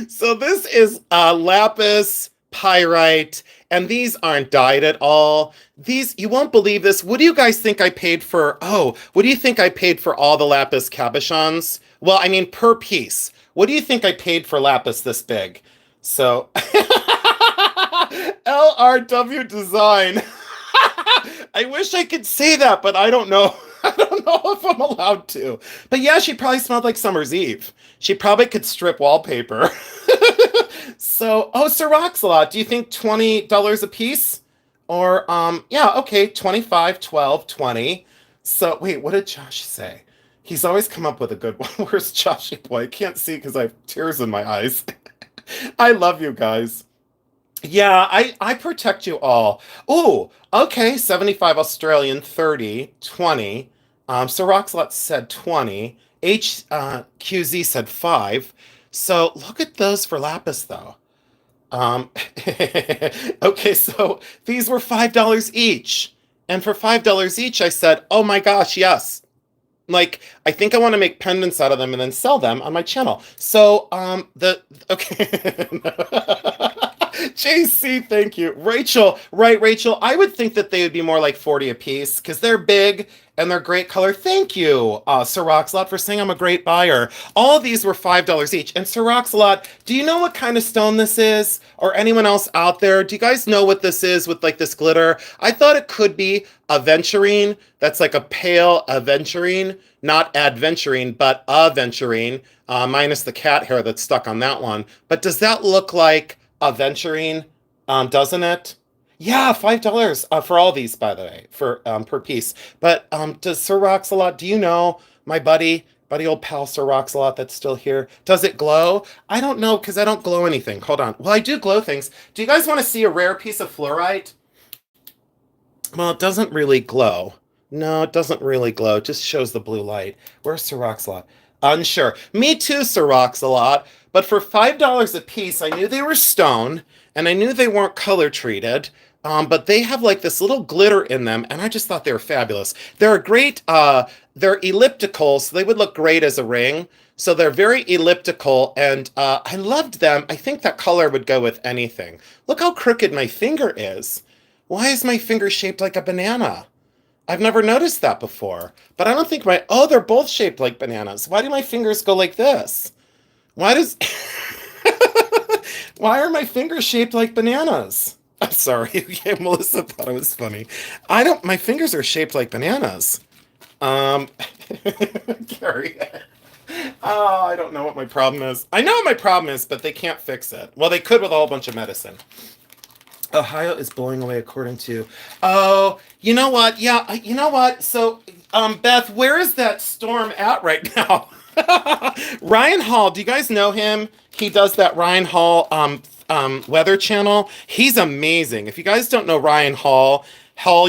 So this is lapis, pyrite, and these aren't dyed at all. These, you won't believe this. What do you guys think I paid for? Oh, what do you think I paid for all the lapis cabochons? Well, I mean, per piece. What do you think I paid for lapis this big? So, LRW design. I wish I could say that, but I don't know. I don't know if I'm allowed to. But yeah, she probably smelled like Summer's Eve. She probably could strip wallpaper. So, oh, Sir Roxalot, do you think $20 a piece? Or, yeah, okay, 25, 12, 20. So, wait, what did Josh say? He's always come up with a good one. Where's Joshy boy? I can't see because I have tears in my eyes. I love you guys. Yeah, I protect you all. Oh, okay, 75 Australian, 30, 20. So Roxlot said 20. HQZ said 5. So look at those for Lapis, though. Okay, so these were $5 each. And for $5 each, I said, oh my gosh, yes. Like, I think I want to make pendants out of them and then sell them on my channel. So, okay. JC, thank you. Rachel, right, Rachel, I would think that they would be more like 40 a piece because they're big and they're great color. Thank you, Sir Roxalot, for saying I'm a great buyer. All of these were $5 each. And Sir Roxalot, do you know what kind of stone this is? Or anyone else out there? Do you guys know what this is with like this glitter? I thought it could be aventurine. That's like a pale aventurine, not adventurine, but aventurine, minus the cat hair that's stuck on that one. But does that look like aventurine? Doesn't it? Yeah, $5 for all these, by the way, for per piece. But does Sir Roxalot, do you know my buddy old pal Sir Roxalot that's still here? Does it glow? I don't know because I don't glow anything. Hold on. Well, I do glow things. Do you guys want to see a rare piece of fluorite? Well, it doesn't really glow. No, it doesn't really glow. It just shows the blue light. Where's Sir Roxalot? Unsure. Me too, Sir Roxalot. But for $5 a piece, I knew they were stone, and I knew they weren't color treated. but they have like this little glitter in them, and I just thought they were fabulous. They're a great, they're elliptical, so they would look great as a ring. So they're very elliptical, and I loved them. I think that color would go with anything. Look how crooked my finger is. Why is my finger shaped like a banana? I've never noticed that before. But I don't think my, oh, they're both shaped like bananas. Why do my fingers go like this? Why does, why are my fingers shaped like bananas? I'm sorry. Okay, Melissa thought it was funny. I don't, my fingers are shaped like bananas. Um, Carrie. Oh, I don't know what my problem is. I know what my problem is, but they can't fix it. Well, they could with a whole bunch of medicine. Ohio is blowing away according to. Oh, you know what? Yeah, you know what? So, Beth, where is that storm at right now? Ryan Hall, do you guys know him? He does that Ryan Hall weather channel. He's amazing. If you guys don't know Ryan Hall,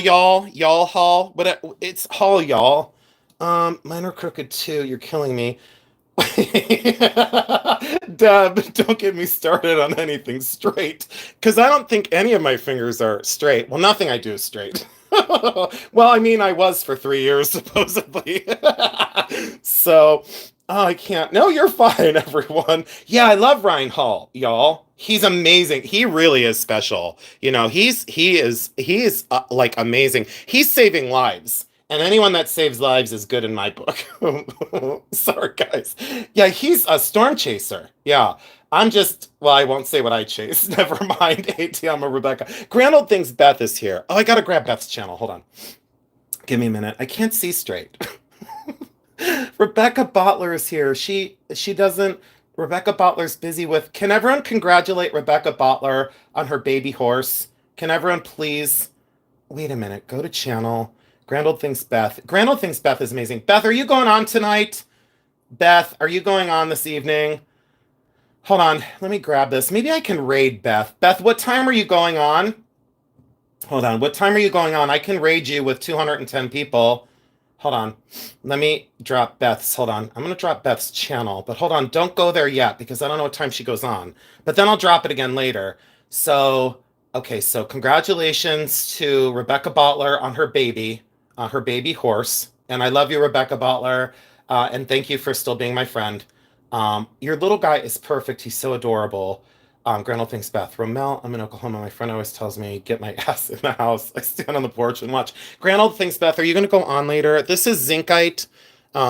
y'all Hall, what it's Hall y'all. Mine are crooked too. You're killing me. Deb, don't get me started on anything straight, because I don't think any of my fingers are straight. Well, nothing I do is straight. Well, I mean, I was for 3 years, supposedly. So, oh, I can't. No, you're fine, everyone. Yeah, I love Ryan Hall, y'all. He's amazing. He really is special. You know, he is like amazing. He's saving lives. And anyone that saves lives is good in my book. Sorry, guys. Yeah, he's a storm chaser. Yeah. I'm just, well, I won't say what I chase. Never mind. ATM or Rebecca. Grand old things Beth is here. Oh, I gotta grab Beth's channel. Hold on. Give me a minute. I can't see straight. Rebecca Bottler is here. She doesn't, Rebecca Bottler's busy with, can everyone congratulate Rebecca Bottler on her baby horse? Can everyone please, wait a minute, go to channel. Grand old things Beth. Grand old things Beth is amazing. Beth, are you going on tonight? Beth, are you going on this evening? Hold on, let me grab this. Maybe I can raid Beth. Beth, what time are you going on? Hold on, what time are you going on? I can raid you with 210 people. Hold on, let me drop Beth's. Hold on, I'm gonna drop Beth's channel, but hold on, don't go there yet because I don't know what time she goes on. But then I'll drop it again later. So, okay, so congratulations to Rebecca Bottler on her baby horse. And I love you, Rebecca Bottler. And thank you for still being my friend. Your little guy is perfect. He's so adorable. Grand old things, Beth. Romel, I'm in Oklahoma. My friend always tells me, get my ass in the house. I stand on the porch and watch. Grand old things, Beth. Are you going to go on later? This is zincite.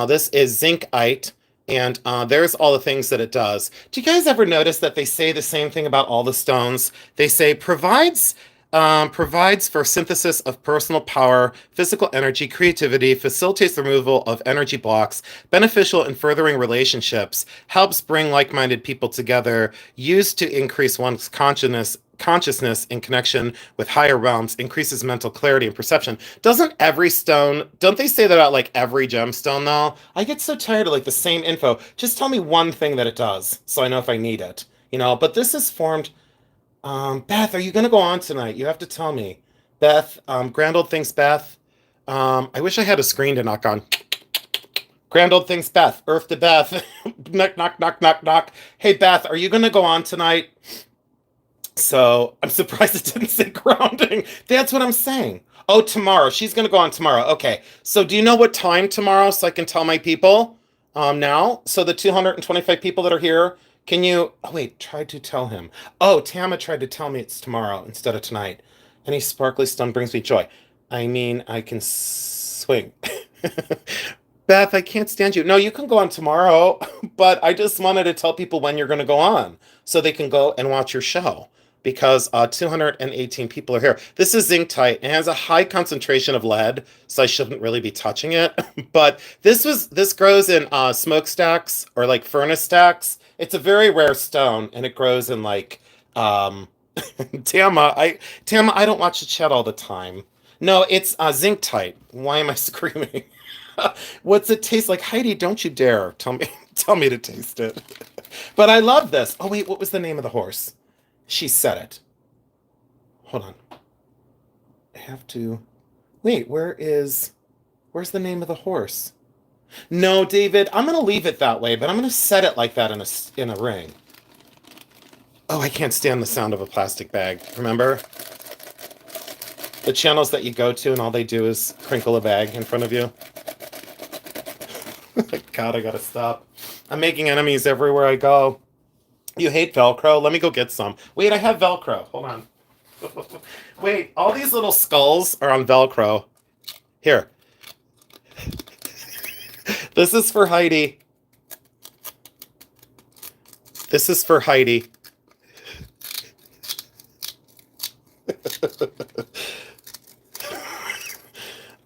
This is zincite. And there's all the things that it does. Do you guys ever notice that they say the same thing about all the stones? They say provides for synthesis of personal power, physical energy, creativity, facilitates the removal of energy blocks, beneficial in furthering relationships, helps bring like-minded people together, used to increase one's consciousness in connection with higher realms, increases mental clarity and perception. Doesn't every stone, don't they say that about like every gemstone though? I get so tired of like the same info. Just tell me one thing that it does so I know if I need it, you know, but this is formed. Beth, are you going to go on tonight? You have to tell me. Beth, grand old things, Beth. I wish I had a screen to knock on. Grand old things, Beth. Earth to Beth. Knock, knock, knock, knock, knock. Hey, Beth, are you going to go on tonight? So, I'm surprised it didn't say grounding. That's what I'm saying. Oh, tomorrow. She's going to go on tomorrow. Okay. So, do you know what time tomorrow so I can tell my people now? So, the 225 people that are here, can you, oh wait, try to tell him. Oh, Tama tried to tell me it's tomorrow instead of tonight. Any sparkly stone brings me joy. I mean, I can swing. Beth, I can't stand you. No, you can go on tomorrow, but I just wanted to tell people when you're going to go on so they can go and watch your show because 218 people are here. This is zincite. It has a high concentration of lead, so I shouldn't really be touching it. But this grows in smokestacks or like furnace stacks. It's a very rare stone, and it grows in like Tama, I don't watch the chat all the time. No, it's zincite. Why am I screaming? What's it taste like? Heidi, don't you dare tell me to taste it. But I love this. Oh wait, what was the name of the horse? She said it. Hold on. I have to wait, where's the name of the horse? No, David, I'm going to leave it that way, but I'm going to set it like that in a ring. Oh, I can't stand the sound of a plastic bag. Remember? The channels that you go to and all they do is crinkle a bag in front of you. God, I gotta stop. I'm making enemies everywhere I go. You hate Velcro? Let me go get some. Wait, I have Velcro. Hold on. Wait, all these little skulls are on Velcro. Here. This is for Heidi. This is for Heidi.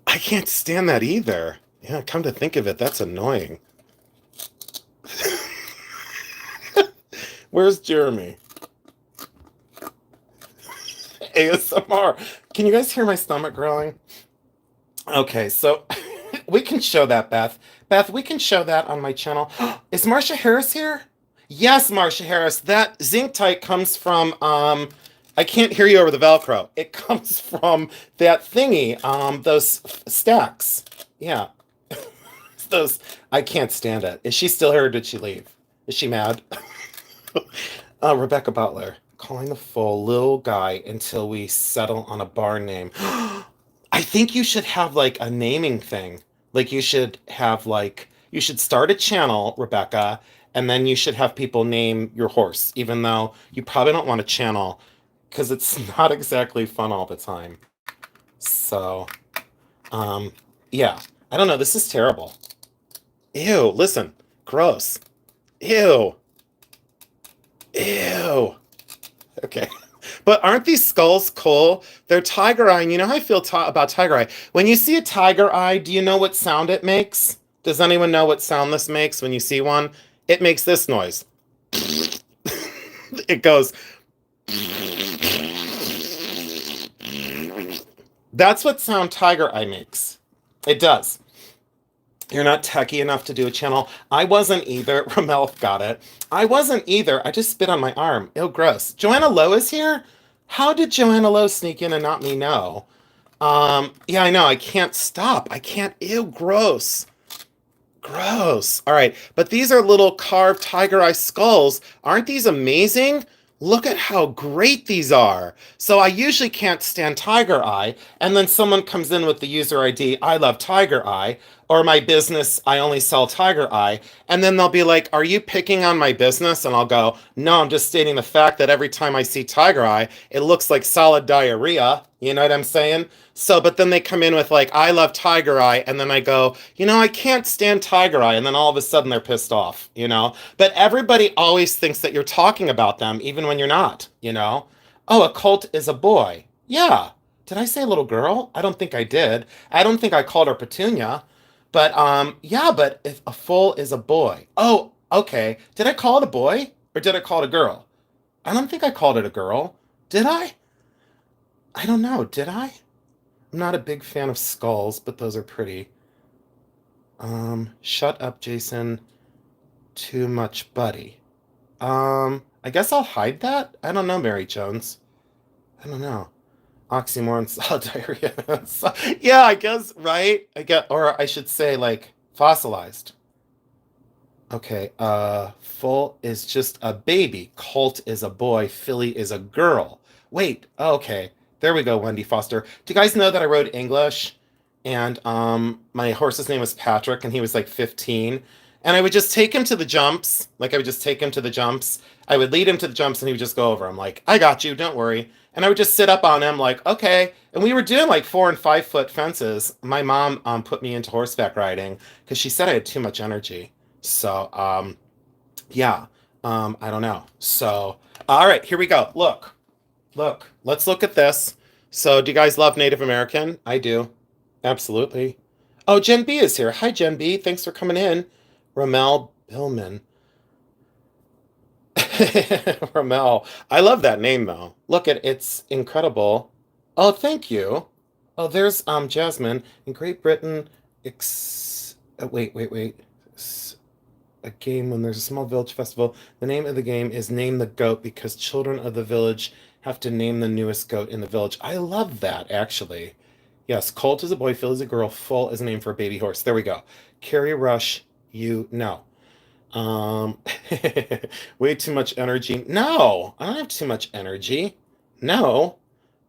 I can't stand that either. Yeah, come to think of it, that's annoying. Where's Jeremy? ASMR. Can you guys hear my stomach growling? Okay, so we can show that, Beth. Beth, we can show that on my channel. Is Marsha Harris here? Yes, Marsha Harris. That zinc tight comes from I can't hear you over the Velcro. It comes from that thingy, those stacks. Yeah. Those I can't stand it. Is she still here or did she leave? Is she mad? Rebecca Butler. Calling the full little guy until we settle on a bar name. I think you should have like a naming thing. Like you should have like you should start a channel, Rebecca, and then you should have people name your horse, even though you probably don't want a channel because it's not exactly fun all the time. So, yeah. I don't know. This is terrible. Ew, listen. Gross. Ew. Ew. Okay. But aren't these skulls cool? They're tiger eye, and you know how I feel about tiger eye. When you see a tiger eye, do you know what sound it makes? Does anyone know what sound this makes when you see one? It makes this noise. It goes. That's what sound tiger eye makes. It does. You're not techie enough to do a channel. I wasn't either. Ramel got it. I wasn't either. I just spit on my arm. Ew, gross. Joanna Lowe is here? How did Joanna Lowe sneak in and not me know? Yeah, I know. I can't stop. I can't. Ew, gross. Gross. All right. But these are little carved tiger eye skulls. Aren't these amazing? Look at how great these are. So I usually can't stand tiger eye. And then someone comes in with the user ID, I love tiger eye, or my business, I only sell tiger eye. And then they'll be like, are you picking on my business? And I'll go, no, I'm just stating the fact that every time I see tiger eye, it looks like solid diarrhea. You know what I'm saying? So, but then they come in with like, I love tiger eye. And then I go, you know, I can't stand tiger eye. And then all of a sudden they're pissed off, you know? But everybody always thinks that you're talking about them, even when you're not, you know? Oh, a cult is a boy. Yeah. Did I say little girl? I don't think I did. I don't think I called her Petunia. But yeah, but if a foal is a boy. Oh, okay. Did I call it a boy or did I call it a girl? I don't think I called it a girl. Did I? I don't know. Did I? I'm not a big fan of skulls, but those are pretty. Shut up, Jason. Too much, buddy. I guess I'll hide that. I don't know, Mary Jones. I don't know. Oxymoron, solid diarrhea. Yeah, I guess, right? I get, or I should say, like, fossilized. Okay, full is just a baby. Colt is a boy. Philly is a girl. Wait, okay. There we go, Wendy Foster. Do you guys know that I wrote English? And my horse's name was Patrick, and he was like 15. And I would just take him to the jumps. Like I would just take him to the jumps. I would lead him to the jumps, and he would just go over. I'm like, I got you, don't worry. And I would just sit up on him, like, okay. And we were doing like 4 and 5 foot fences. My mom put me into horseback riding because she said I had too much energy. So yeah, I don't know. So all right, here we go. Look, let's look at this. So do you guys love Native American? I do. Absolutely. Oh, Jen B is here. Hi, Jen B. Thanks for coming in. Ramel Billman. Ramel. I love that name though. Look at it's incredible. Oh, thank you. Oh, there's Jasmine in Great Britain. Wait. A game when there's a small village festival. The name of the game is Name the Goat because children of the village have to name the newest goat in the village. I love that actually. Yes, Colt is a boy, Phil is a girl, Full is a name for a baby horse. There we go. Carrie Rush, you know. Um, way too much energy. No, I don't have too much energy. No.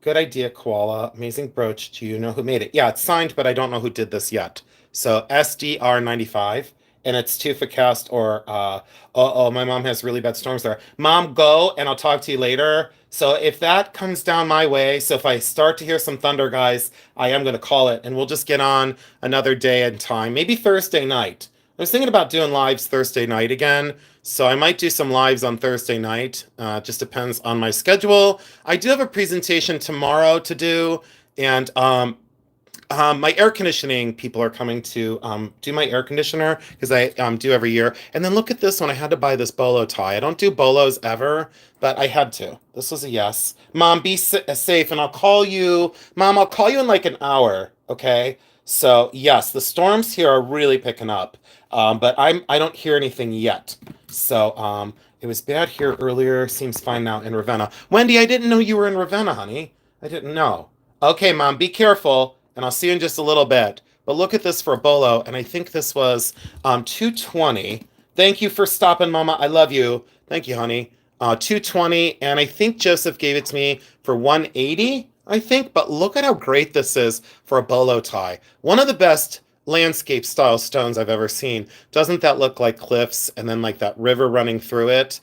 Good idea, Koala. Amazing brooch. Do you know who made it? Yeah, it's signed, but I don't know who did this yet. So SDR95, and it's Tufa cast or oh, my mom has really bad storms there. Mom, go, and I'll talk to you later. So if that comes down my way, so if I start to hear some thunder, guys, I am going to call it, and we'll just get on another day and time, maybe Thursday night. I was thinking about doing lives Thursday night again, so I might do some lives on Thursday night. Just depends on my schedule. I do have a presentation tomorrow to do, and my air conditioning people are coming to do my air conditioner because I do every year. And then look at this one. I had to buy this bolo tie. I don't do bolos ever, but I had to. This was a yes. Mom, be safe, and I'll call you. Mom, I'll call you in like an hour. Okay. So yes, the storms here are really picking up, but I don't hear anything yet. So it was bad here earlier. Seems fine now in Ravenna. Wendy, I didn't know you were in Ravenna, honey. I didn't know. Okay, Mom, be careful, and I'll see you in just a little bit. But look at this for a bolo, and I think this was 220. Thank you for stopping, Mama. I love you. Thank you, honey. 220, and I think Joseph gave it to me for 180, I think. But look at how great this is for a bolo tie. One of the best landscape style stones I've ever seen. Doesn't that look like cliffs and then like that river running through it?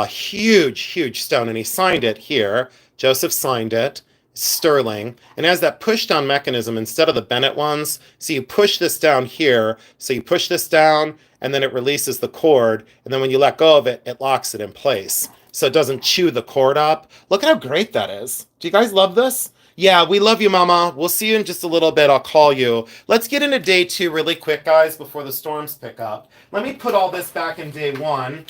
Huge, huge stone, and he signed it here. Joseph signed it. Sterling, and has that push down mechanism instead of the Bennett ones. So you push this down here, so you push this down, and then it releases the cord, and then when you let go of it, it locks it in place. So it doesn't chew the cord up. Look at how great that is. Do you guys love this? Yeah, we love you, Mama. We'll see you in just a little bit. I'll call you. Let's get into day 2 really quick, guys, before the storms pick up. Let me put all this back in day 1.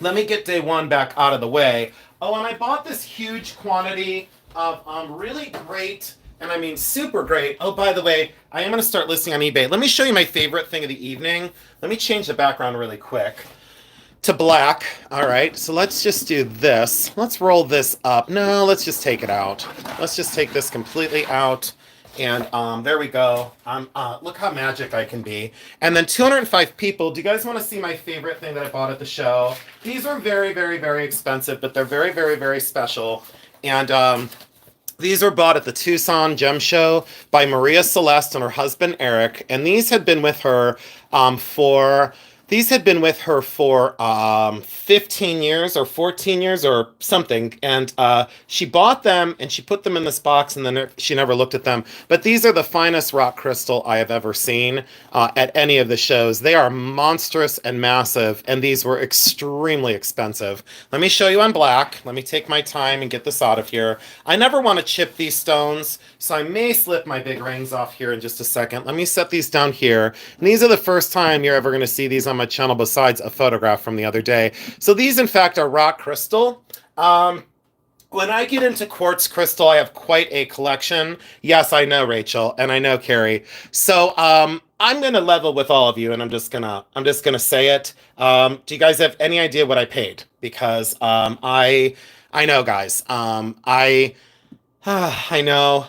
Let me get day 1 back out of the way. Oh, and I bought this huge quantity of really great, and I mean super great. Oh, by the way, I am going to start listing on eBay. Let me show you my favorite thing of the evening. Let me change the background really quick to black. All right, so let's just do this. Let's roll this up. No, let's just take it out. Let's just take this completely out. And there we go. Look how magic I can be. And then 205 people. Do you guys want to see my favorite thing that I bought at the show? These are very, very, very expensive, but they're very, very, very special. And these were bought at the Tucson Gem Show by Maria Celeste and her husband Eric. And these had been with her for 15 years or 14 years or something. And she bought them and she put them in this box, and then she never looked at them. But these are the finest rock crystal I have ever seen at any of the shows. They are monstrous and massive, and these were extremely expensive. Let me show you on black. Let me take my time and get this out of here. I never want to chip these stones, so I may slip my big rings off here in just a second. Let me set these down here. And these are the first time you're ever going to see these on my channel besides a photograph from the other day. So these, in fact, are rock crystal. When I get into quartz crystal, I have quite a collection. Yes, I know, Rachel, and I know, Carrie. So I'm gonna level with all of you, and I'm just gonna say it. Do you guys have any idea what I paid? Because I know, guys. I know.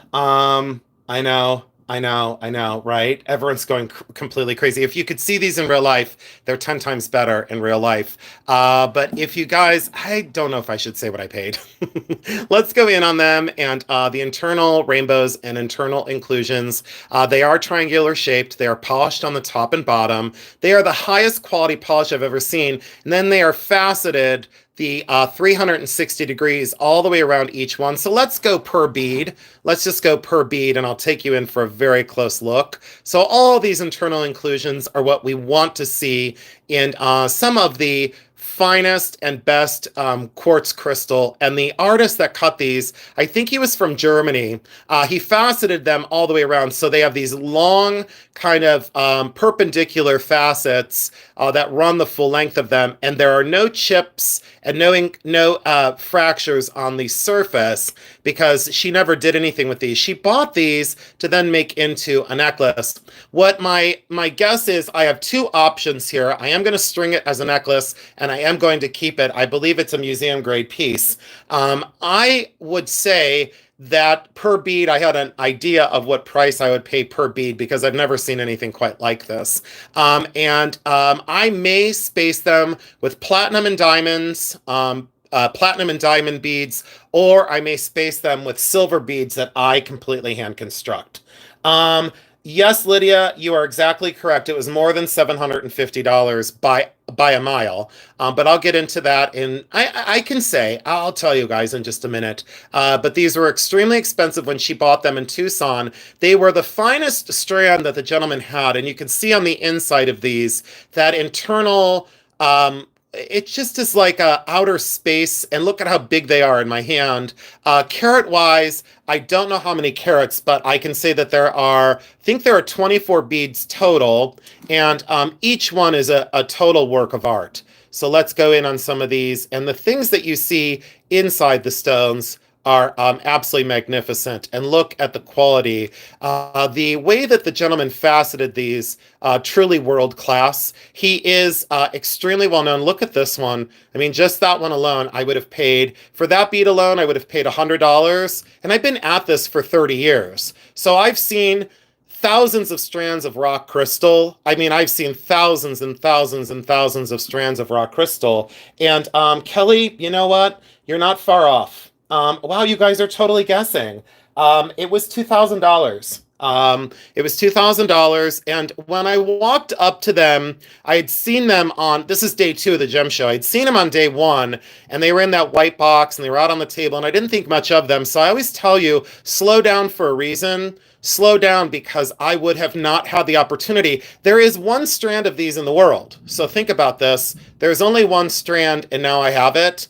I know, right? Everyone's going completely crazy. If you could see these in real life, they're 10 times better in real life. But if you guys, I don't know if I should say what I paid. Let's go in on them. And the internal rainbows and internal inclusions, they are triangular shaped. They are polished on the top and bottom. They are the highest quality polish I've ever seen. And then they are faceted the 360 degrees all the way around each one. So let's go per bead. Let's just go per bead, and I'll take you in for a very close look. So all these internal inclusions are what we want to see in some of the finest and best quartz crystal. And the artist that cut these, I think he was from Germany. He faceted them all the way around. So they have these long kind of perpendicular facets that run the full length of them. And there are no chips and no fractures on the surface because she never did anything with these. She bought these to then make into a necklace. What my guess is, I have 2 options here. I am going to string it as a necklace, and I am going to keep it. I believe it's a museum grade piece. I would say that per bead, I had an idea of what price I would pay per bead because I've never seen anything quite like this. I may space them with platinum and diamonds, platinum and diamond beads, or I may space them with silver beads that I completely hand construct. Um, yes, Lydia, you are exactly correct. It was more than $750 by a mile. But I'll get into that in I can say, I'll tell you guys in just a minute. But these were extremely expensive when she bought them in Tucson. They were the finest strand that the gentleman had, and you can see on the inside of these that internal it just is like a outer space, and look at how big they are in my hand. Carat wise, I don't know how many carats, but I can say that I think there are 24 beads total, and each one is a total work of art. So let's go in on some of these, and the things that you see inside the stones are absolutely magnificent. And look at the quality. The way that the gentleman faceted these, truly world class. He is extremely well known. Look at this one. I mean, just that one alone, I would have paid, for that bead alone, I would have paid $100. And I've been at this for 30 years. So I've seen thousands of strands of rock crystal. I mean, I've seen thousands and thousands and thousands of strands of rock crystal. And Kelly, you know what? You're not far off. Wow, you guys are totally guessing. It was $2,000. It was $2,000. And when I walked up to them, I had seen them this is day 2 of the gem show. I'd seen them on day 1, and they were in that white box and they were out on the table, and I didn't think much of them. So I always tell you, slow down for a reason. Slow down because I would have not had the opportunity. There is one strand of these in the world. So think about this. There's only one strand, and now I have it.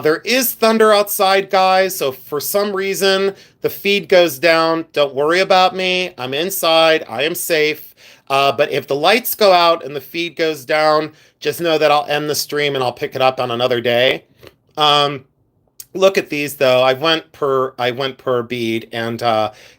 There is thunder outside, guys, so for some reason the feed goes down. Don't worry about me. I'm inside. I am safe. But if the lights go out and the feed goes down, just know that I'll end the stream and I'll pick it up on another day. Look at these though. I went per bead, and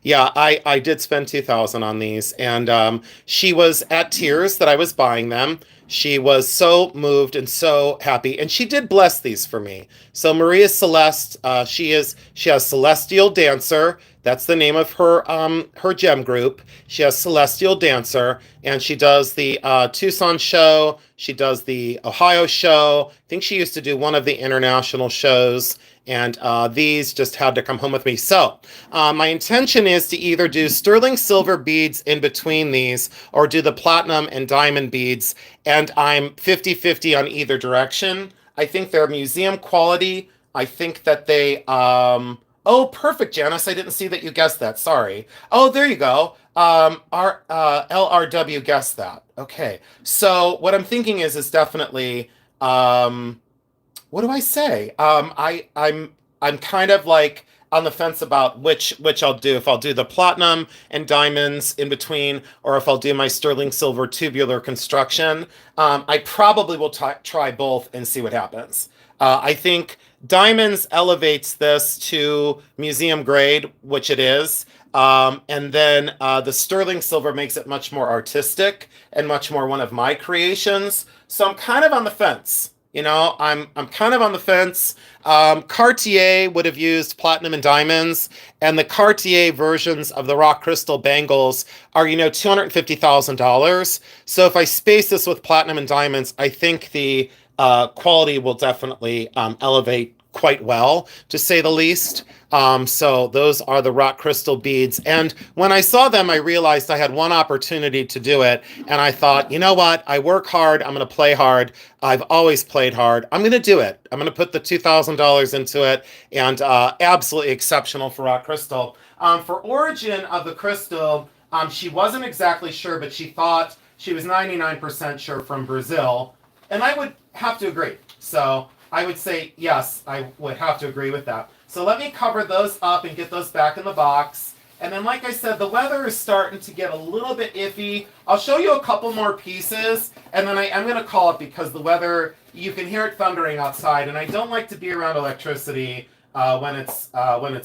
yeah, I did spend 2,000 on these, and she was at tears that I was buying them. She was so moved and so happy, and she did bless these for me. So Maria Celeste, she has Celestial Dancer. That's the name of her gem group. She has Celestial Dancer, and she does the Tucson show. She does the Ohio show. I think she used to do one of the international shows. And these just had to come home with me. So my intention is to either do sterling silver beads in between these or do the platinum and diamond beads. And I'm 50-50 on either direction. I think they're museum quality. I think that they... oh, perfect, Janice. I didn't see that you guessed that. Sorry. Oh, there you go. LRW guessed that. Okay. So what I'm thinking is definitely... what do I say? I'm kind of like on the fence about which I'll do. If I'll do the platinum and diamonds in between, or if I'll do my sterling silver tubular construction. I probably will try both and see what happens. I think diamonds elevates this to museum grade, which it is. And then the sterling silver makes it much more artistic and much more one of my creations. So I'm kind of on the fence. You know, I'm kind of on the fence. Cartier would have used platinum and diamonds, and the Cartier versions of the rock crystal bangles are, $250,000. So if I space this with platinum and diamonds, I think the quality will definitely elevate quite well, to say the least. So those are the rock crystal beads. And when I saw them, I realized I had one opportunity to do it. And I thought, you know what? I work hard. I'm going to play hard. I've always played hard. I'm going to do it. I'm going to put the $2,000 into it. And absolutely exceptional for rock crystal. For origin of the crystal, she wasn't exactly sure, but she thought she was 99% sure from Brazil. And I would have to agree. So I would say, yes, I would have to agree with that. So let me cover those up and get those back in the box. And then, like I said, the weather is starting to get a little bit iffy. I'll show you a couple more pieces, and then I am going to call it because the weather, you can hear it thundering outside, and I don't like to be around electricity when it's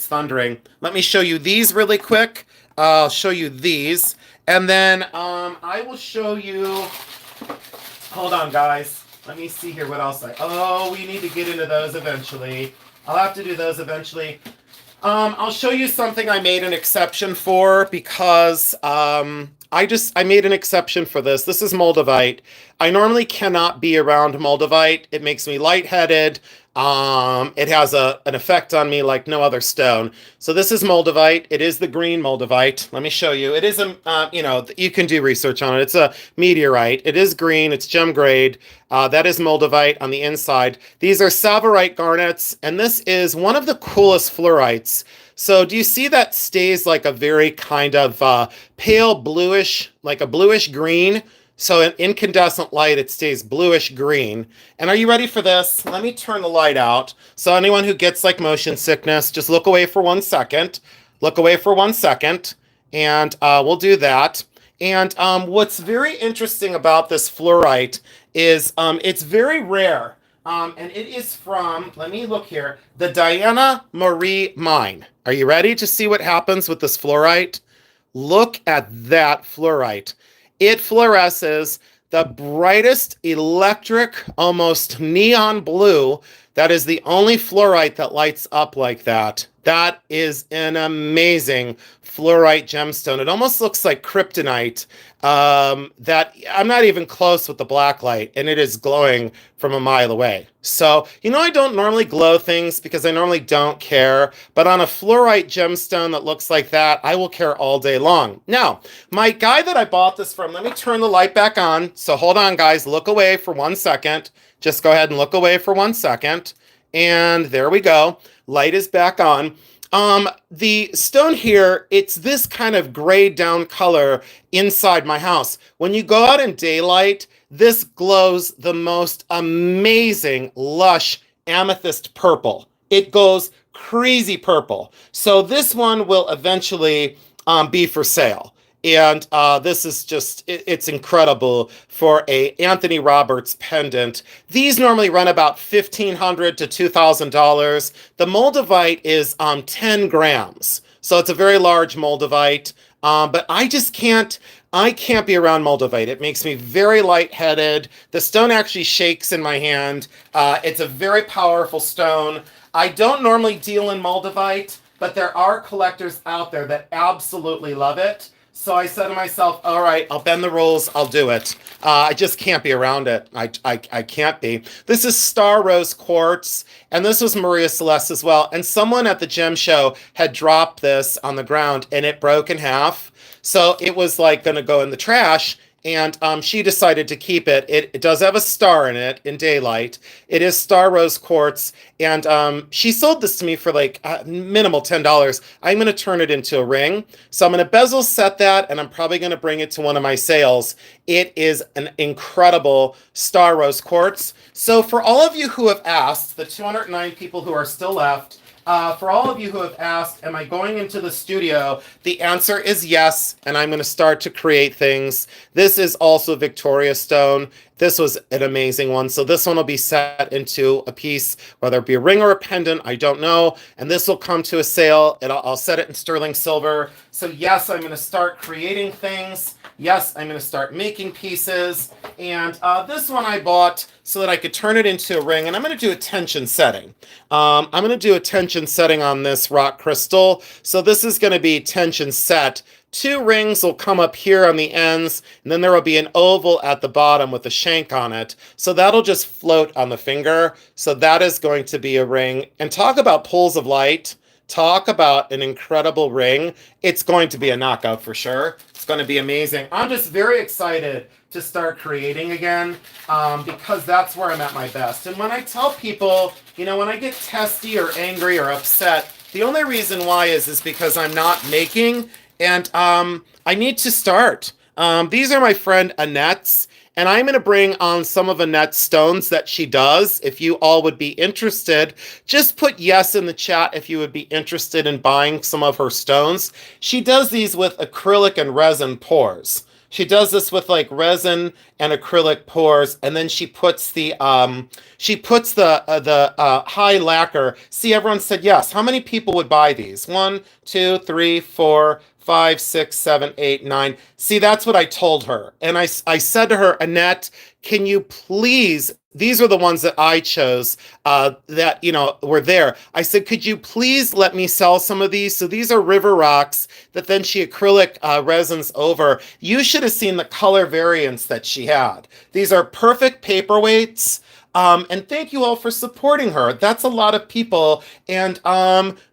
thundering. Let me show you these really quick. I'll show you these, and then I will show you... Hold on, guys. Let me see here what else we need to get into those eventually. I'll have to do those eventually. I'll show you something I made an exception for because I made an exception for this. This is Moldavite. I normally cannot be around Moldavite. It makes me lightheaded. It has an effect on me like no other stone. So this is moldavite. It is the green moldavite. Let me show you. It is you can do research on it. It's a meteorite. It is green. It's gem grade. That is moldavite on the inside. These are savarite garnets, and this is one of the coolest fluorites. So do you see that stays like a very kind of pale bluish, like a bluish green? So in incandescent light, it stays bluish green. And are you ready for this? Let me turn the light out. So anyone who gets like motion sickness, just look away for 1 second. Look away for 1 second. And we'll do that. And what's very interesting about this fluorite is it's very rare. And it is from, let me look here, the Diana Marie mine. Are you ready to see what happens with this fluorite? Look at that fluorite. It fluoresces the brightest electric, almost neon blue. That is the only fluorite that lights up like that. That is an amazing fluorite gemstone. It almost looks like kryptonite. That I'm not even close with the black light, and it is glowing from a mile away. So, I don't normally glow things because I normally don't care, but on a fluorite gemstone that looks like that, I will care all day long. Now, my guy that I bought this from, let me turn the light back on. So hold on, guys, look away for 1 second. Just go ahead and look away for 1 second. And there we go. Light is back on. The stone here, it's this kind of grayed down color inside my house. When you go out in daylight, this glows the most amazing, lush amethyst purple. It goes crazy purple. So this one will eventually be for sale. And this is just, it's incredible for a Anthony Roberts pendant. These normally run about $1,500 to $2,000. The moldavite is 10 grams. So it's a very large moldavite. But I can't be around moldavite. It makes me very lightheaded. The stone actually shakes in my hand. It's a very powerful stone. I don't normally deal in moldavite, but there are collectors out there that absolutely love it. So I said to myself, all right, I'll bend the rules. I'll do it. I just can't be around it. I can't be. This is Star Rose Quartz, and this was Maria Celeste as well. And someone at the gem show had dropped this on the ground, and it broke in half. So it was like going to go in the trash. And she decided to keep it. It does have a star in it in daylight. It is Star Rose Quartz. And she sold this to me for like minimal $10. I'm going to turn it into a ring. So I'm going to bezel set that, and I'm probably going to bring it to one of my sales. It is an incredible Star Rose Quartz. So for all of you who have asked, the 209 people who are still left, for all of you who have asked, am I going into the studio? The answer is yes, and I'm going to start to create things. This is also Victoria Stone. This was an amazing one. So this one will be set into a piece, whether it be a ring or a pendant, I don't know. And this will come to a sale, and I'll set it in sterling silver. So yes, I'm going to start creating things. Yes, I'm going to start making pieces. And this one I bought so that I could turn it into a ring. And I'm going to do a tension setting. I'm going to do a tension setting on this rock crystal. So this is going to be tension set. 2 rings will come up here on the ends, and then there will be an oval at the bottom with a shank on it. So that'll just float on the finger. So that is going to be a ring. And talk about pulls of light. Talk about an incredible ring. It's going to be a knockout for sure. It's going to be amazing. I'm just very excited to start creating again because that's where I'm at my best. And when I tell people, when I get testy or angry or upset, the only reason why is because I'm not making, and I need to start. These are my friend Annette's, and I'm going to bring on some of Annette's stones that she does. If you all would be interested, just put yes in the chat if you would be interested in buying some of her stones. She does these with acrylic and resin pours. She does this with like resin and acrylic pours, and then she puts the high lacquer. See, everyone said yes. How many people would buy these? 1, 2, 3, 4, 5, 6, 7, 8, 9. See, that's what I told her. And I said to her, Annette, can you please, these are the ones that I chose that, were there. I said, could you please let me sell some of these? So these are river rocks that then she acrylic resins over. You should have seen the color variants that she had. These are perfect paperweights. And thank you all for supporting her. That's a lot of people. And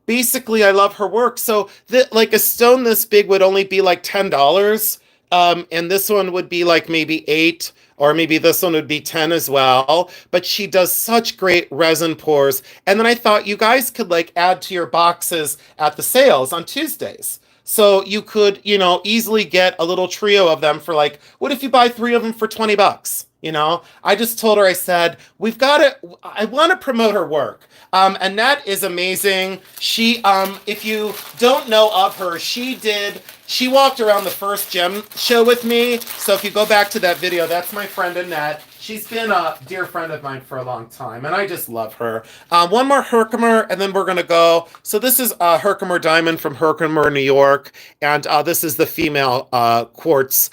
basically I love her work. So that like a stone this big would only be like $10. And this one would be like maybe 8, or maybe this one would be 10 as well. But she does such great resin pours. And then I thought you guys could like add to your boxes at the sales on Tuesdays. So you could, easily get a little trio of them for like, what if you buy 3 of them for 20 bucks? I just told her, I said, I want to promote her work. Annette is amazing. If you don't know of her, she walked around the first gem show with me. So if you go back to that video, that's my friend Annette. She's been a dear friend of mine for a long time, and I just love her. One more Herkimer, and then we're going to go. So this is a Herkimer diamond from Herkimer, New York, and this is the female quartz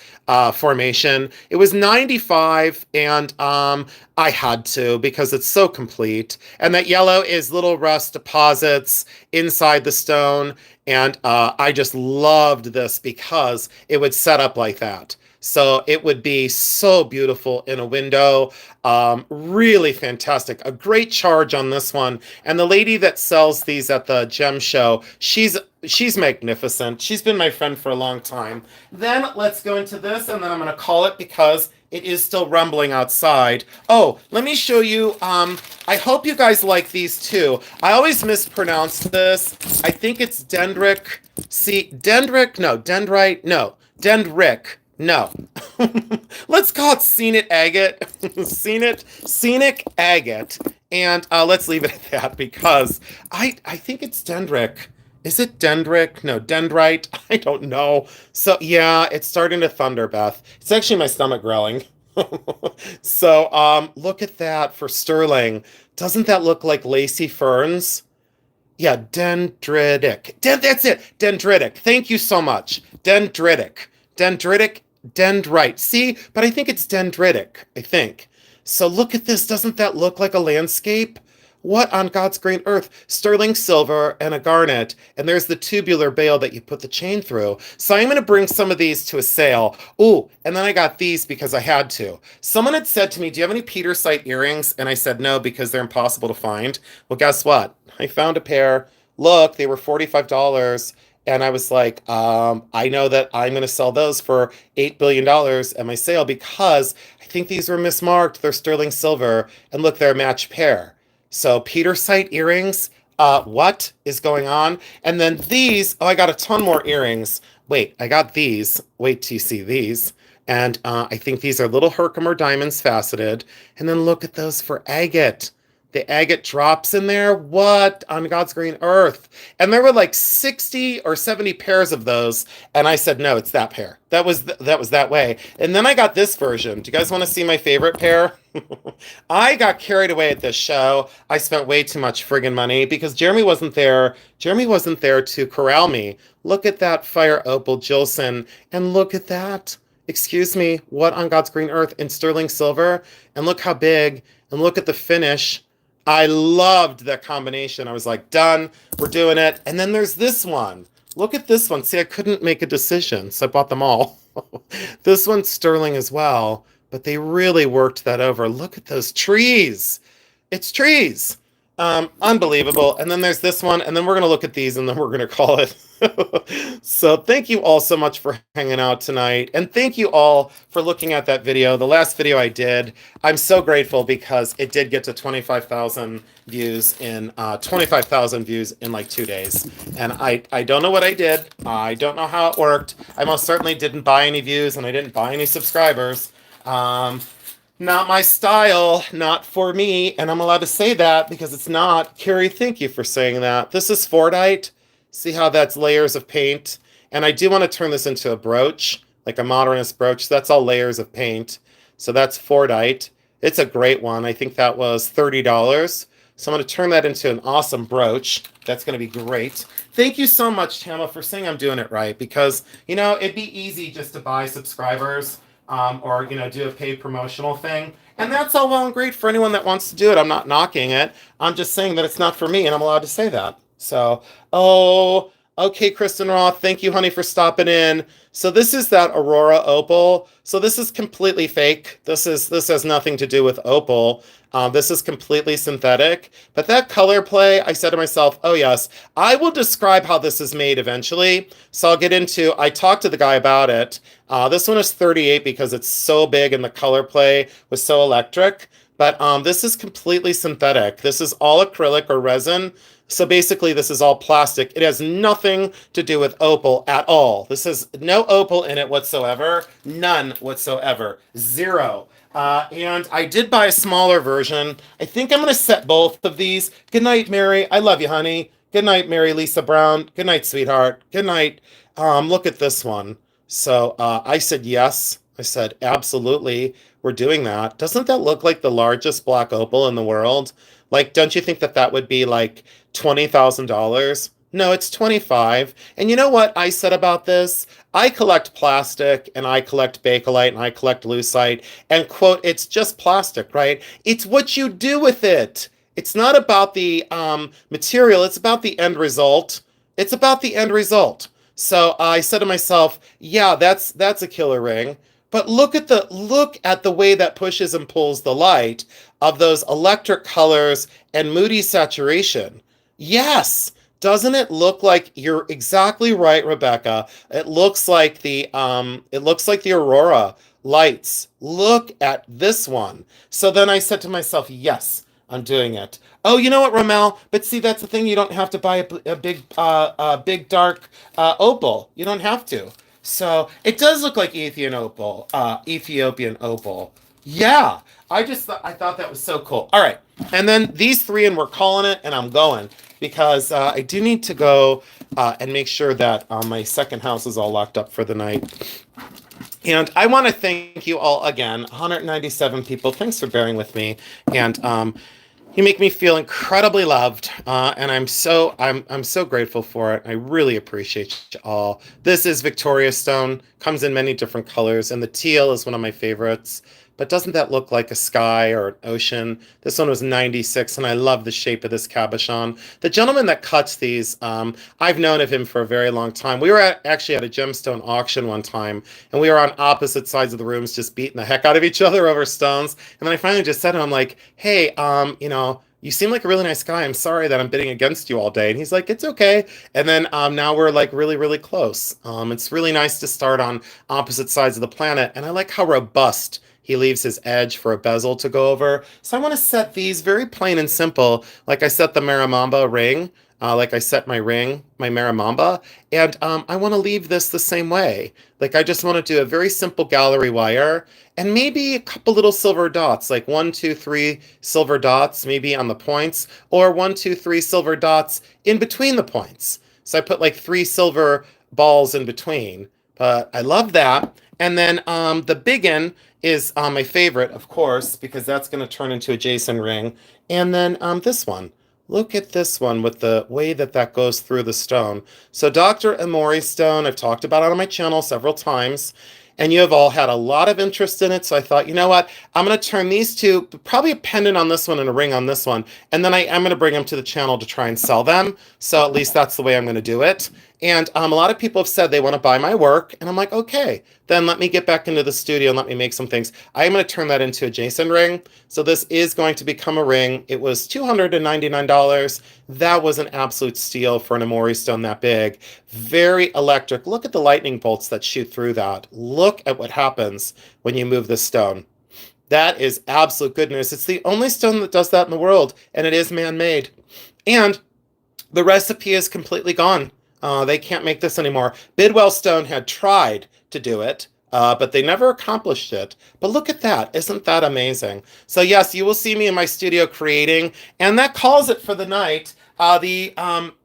formation. It was 95, and I had to because it's so complete. And that yellow is little rust deposits inside the stone, and I just loved this because it would set up like that. So it would be so beautiful in a window. Really fantastic. A great charge on this one. And the lady that sells these at the gem show, she's magnificent. She's been my friend for a long time. Then let's go into this, and then I'm going to call it because it is still rumbling outside. Oh, let me show you. I hope you guys like these too. I always mispronounce this. I think it's dendric. See, dendric? No, dendrite? No, dendric. No. Let's call it scenic agate. Scenic agate. And let's leave it at that because I think it's dendric. Is it dendric? No, dendrite. I don't know. So yeah, it's starting to thunder, Beth. It's actually my stomach growling. So look at that for sterling. Doesn't that look like lacy ferns? Yeah, dendritic. That's it. Dendritic. Thank you so much. Dendritic. Dendritic. Dendrite. See, but I think it's dendritic, I think. So look at this. Doesn't that look like a landscape? What on God's green earth? Sterling silver and a garnet. And there's the tubular bale that you put the chain through. So I'm going to bring some of these to a sale. Ooh, and then I got these because I had to. Someone had said to me, do you have any Petersite earrings? And I said no, because they're impossible to find. Well, guess what? I found a pair. Look, they were $45. And I was like, I know that I'm going to sell those for $8 billion at my sale because I think these were mismarked. They're sterling silver. And look, they're a matched pair. So Petersite earrings, what is going on? And then these, oh, I got a ton more earrings. Wait, I got these. Wait till you see these. And I think these are little Herkimer diamonds faceted. And then look at those for agate. The agate drops in there. What on God's green earth? And there were like 60 or 70 pairs of those. And I said, no, it's that pair. That was that way. And then I got this version. Do you guys want to see my favorite pair? I got carried away at this show. I spent way too much friggin' money because Jeremy wasn't there. Jeremy wasn't there to corral me. Look at that fire opal Jilson. And look at that. Excuse me. What on God's green earth in sterling silver? And look how big. And look at the finish. I loved that combination. I was like, done, we're doing it. And then there's this one. Look at this one. See, I couldn't make a decision, so I bought them all. This one's sterling as well, but they really worked that over. Look at those trees. It's trees. Unbelievable. And then there's this one, and then we're going to look at these, and then we're going to call it. So thank you all so much for hanging out tonight. And thank you all for looking at that video. The last video I did, I'm so grateful because it did get to 25,000 views in 25,000 views in like 2 days. And I don't know what I did. I don't know how it worked. I most certainly didn't buy any views and I didn't buy any subscribers. Not my style, not for me, and I'm allowed to say that because it's not. Carrie, thank you for saying that. This is Fordite. See how that's layers of paint? And I do want to turn this into a brooch, like a modernist brooch. That's all layers of paint. So that's Fordite. It's a great one. I think that was $30. So I'm going to turn that into an awesome brooch. That's going to be great. Thank you so much, Tama, for saying I'm doing it right because, it'd be easy just to buy subscribers. Or do a paid promotional thing. And that's all well and great for anyone that wants to do it. I'm not knocking it. I'm just saying that it's not for me, and I'm allowed to say that. So, Okay, Kristen Roth, thank you, honey, for stopping in. So this is that Aurora opal. So this is completely fake. This has nothing to do with opal. This is completely synthetic. But that color play, I said to myself, oh yes, I will describe how this is made eventually. So I'll get into. I talked to the guy about it. This one is 38 because it's so big and the color play was so electric. But this is completely synthetic. This is all acrylic or resin. So basically, this is all plastic. It has nothing to do with opal at all. This has no opal in it whatsoever. None whatsoever. Zero. And I did buy a smaller version. I think I'm going to set both of these. Good night, Mary. I love you, honey. Good night, Mary Lisa Brown. Good night, sweetheart. Good night. Look at this one. So I said yes. I said absolutely. We're doing that. Doesn't that look like the largest black opal in the world? Like, don't you think that that would be like $20,000? No, it's 25. And you know what I said about this? I collect plastic and I collect bakelite and I collect lucite and quote, it's just plastic, right? It's what you do with it. It's not about the material. It's about the end result. It's about the end result. So I said to myself, yeah, that's a killer ring. But look at the way that pushes and pulls the light of those electric colors and moody saturation. Yes, doesn't it look like you're exactly right, Rebecca? It looks like the aurora lights. Look at this one. So then I said to myself, yes, I'm doing it. Oh, you know what, Romel? But see, that's the thing. You don't have to buy a big dark opal. You don't have to. So it does look like Ethiopian opal. Yeah, I thought that was so cool. All right, and then these three, and we're calling it, and I'm going because I do need to go and make sure that my second house is all locked up for the night. And I want to thank you all again, 197 people. Thanks for bearing with me, and you make me feel incredibly loved, and I'm so grateful for it. I really appreciate you all. This is Victoria Stone, comes in many different colors, and the teal is one of my favorites. But doesn't that look like a sky or an ocean? This one was 96, and I love the shape of this cabochon. The gentleman that cuts these, I've known of him for a very long time. We were actually at a gemstone auction one time, and we were on opposite sides of the rooms just beating the heck out of each other over stones. And then I finally just said to him, like, hey, you seem like a really nice guy. I'm sorry that I'm bidding against you all day. And he's like, it's okay. And then now we're like really, really close. It's really nice to start on opposite sides of the planet. And I like how robust he leaves his edge for a bezel to go over. So I want to set these very plain and simple, like I set the Maramamba ring, like I set my ring, my Maramamba, and I want to leave this the same way. Like I just want to do a very simple gallery wire and maybe a couple little silver dots, like 1, 2, 3 silver dots, maybe on the points, or 1, 2, 3 silver dots in between the points. So I put like 3 silver balls in between. But I love that. And then the biggin is my favorite, of course, because that's going to turn into a Jason ring. And then this one. Look at this one with the way that that goes through the stone. So Dr. Amori stone, I've talked about it on my channel several times, and you have all had a lot of interest in it. So I thought, you know what? I'm going to turn these two, probably a pendant on this one and a ring on this one. And then I'm going to bring them to the channel to try and sell them. So at least that's the way I'm going to do it. And a lot of people have said they want to buy my work. And I'm like, okay, then let me get back into the studio and let me make some things. I'm going to turn that into a Jason ring. So this is going to become a ring. It was $299. That was an absolute steal for an Amori stone that big. Very electric. Look at the lightning bolts that shoot through that. Look at what happens when you move this stone. That is absolute goodness. It's the only stone that does that in the world, and it is man-made. And the recipe is completely gone. They can't make this anymore. Bidwell Stone had tried to do it, but they never accomplished it. But look at that. Isn't that amazing? So yes, you will see me in my studio creating, and that calls it for the night.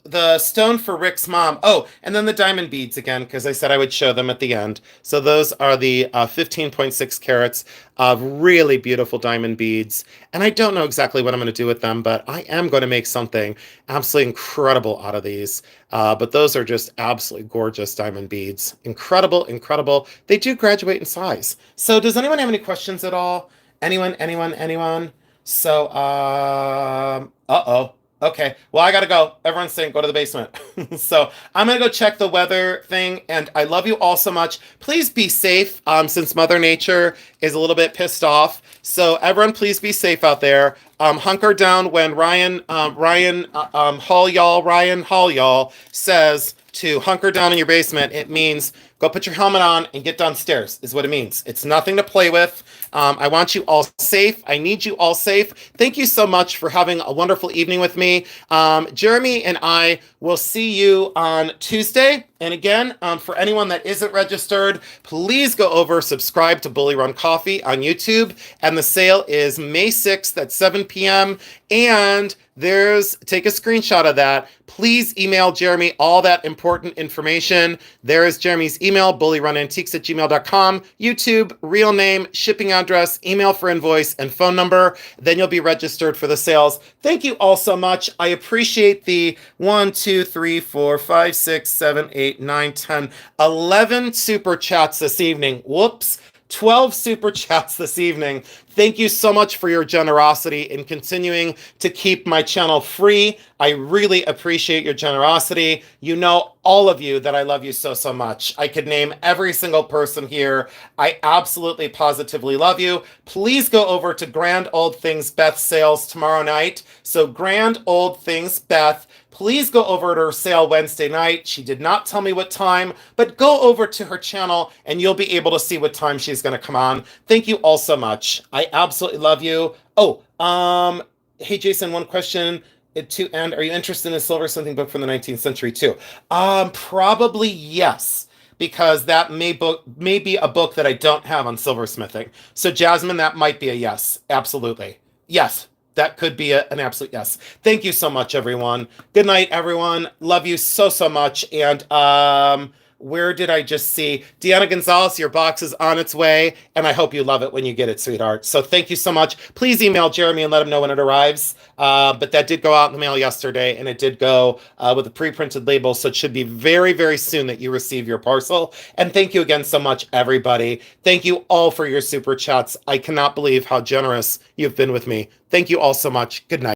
The stone for Rick's mom. Oh, and then the diamond beads again, because I said I would show them at the end. So those are the 15.6 carats of really beautiful diamond beads. And I don't know exactly what I'm going to do with them, but I am going to make something absolutely incredible out of these. But those are just absolutely gorgeous diamond beads. Incredible, incredible. They do graduate in size. So does anyone have any questions at all? Anyone? So, uh-oh. Okay. Well, I gotta go. Everyone's saying go to the basement. So I'm gonna go check the weather thing, and I love you all so much. Please be safe, since Mother Nature is a little bit pissed off. So everyone, please be safe out there. Hunker down when Ryan Hall y'all says to hunker down in your basement. It means go put your helmet on and get downstairs, is what it means. It's nothing to play with. I want you all safe. I need you all safe. Thank you so much for having a wonderful evening with me. Jeremy and I will see you on Tuesday. And again, for anyone that isn't registered, please go over, subscribe to Bully Run Coffee on YouTube. And the sale is May 6th at 7 p.m. And take a screenshot of that. Please email Jeremy all that important information. There is Jeremy's email, bullyrunantiques@gmail.com, YouTube, real name, shipping address, email for invoice, and phone number. Then you'll be registered for the sales. Thank you all so much. I appreciate the 1, 2, 3, 4, 5, 6, 7, 8, 9, 10, 11 super chats this evening. Whoops. 12 super chats this evening. Thank you so much for your generosity in continuing to keep my channel free. I really appreciate your generosity. You know, all of you, that I love you so, so much. I could name every single person here. I absolutely positively love you. Please go over to Grand Old Things Beth sales tomorrow night. So Grand Old Things Beth, please go over to her sale Wednesday night. She did not tell me what time, but go over to her channel and you'll be able to see what time she's going to come on. Thank you all so much. I absolutely love you. Oh, hey Jason, one question to end. Are you interested in a silversmithing book from the 19th century too? Probably yes, because that may be a book that I don't have on silversmithing. So Jasmine, that might be a yes. Absolutely. Yes. That could be an absolute yes. Thank you so much, everyone. Good night, everyone. Love you so, so much. And where did I just see? Deanna Gonzalez, your box is on its way, and I hope you love it when you get it, sweetheart. So thank you so much. Please email Jeremy and let him know when it arrives. But that did go out in the mail yesterday, and it did go with a pre-printed label, so it should be very, very soon that you receive your parcel. And thank you again so much, everybody. Thank you all for your super chats. I cannot believe how generous you've been with me. Thank you all so much. Good night.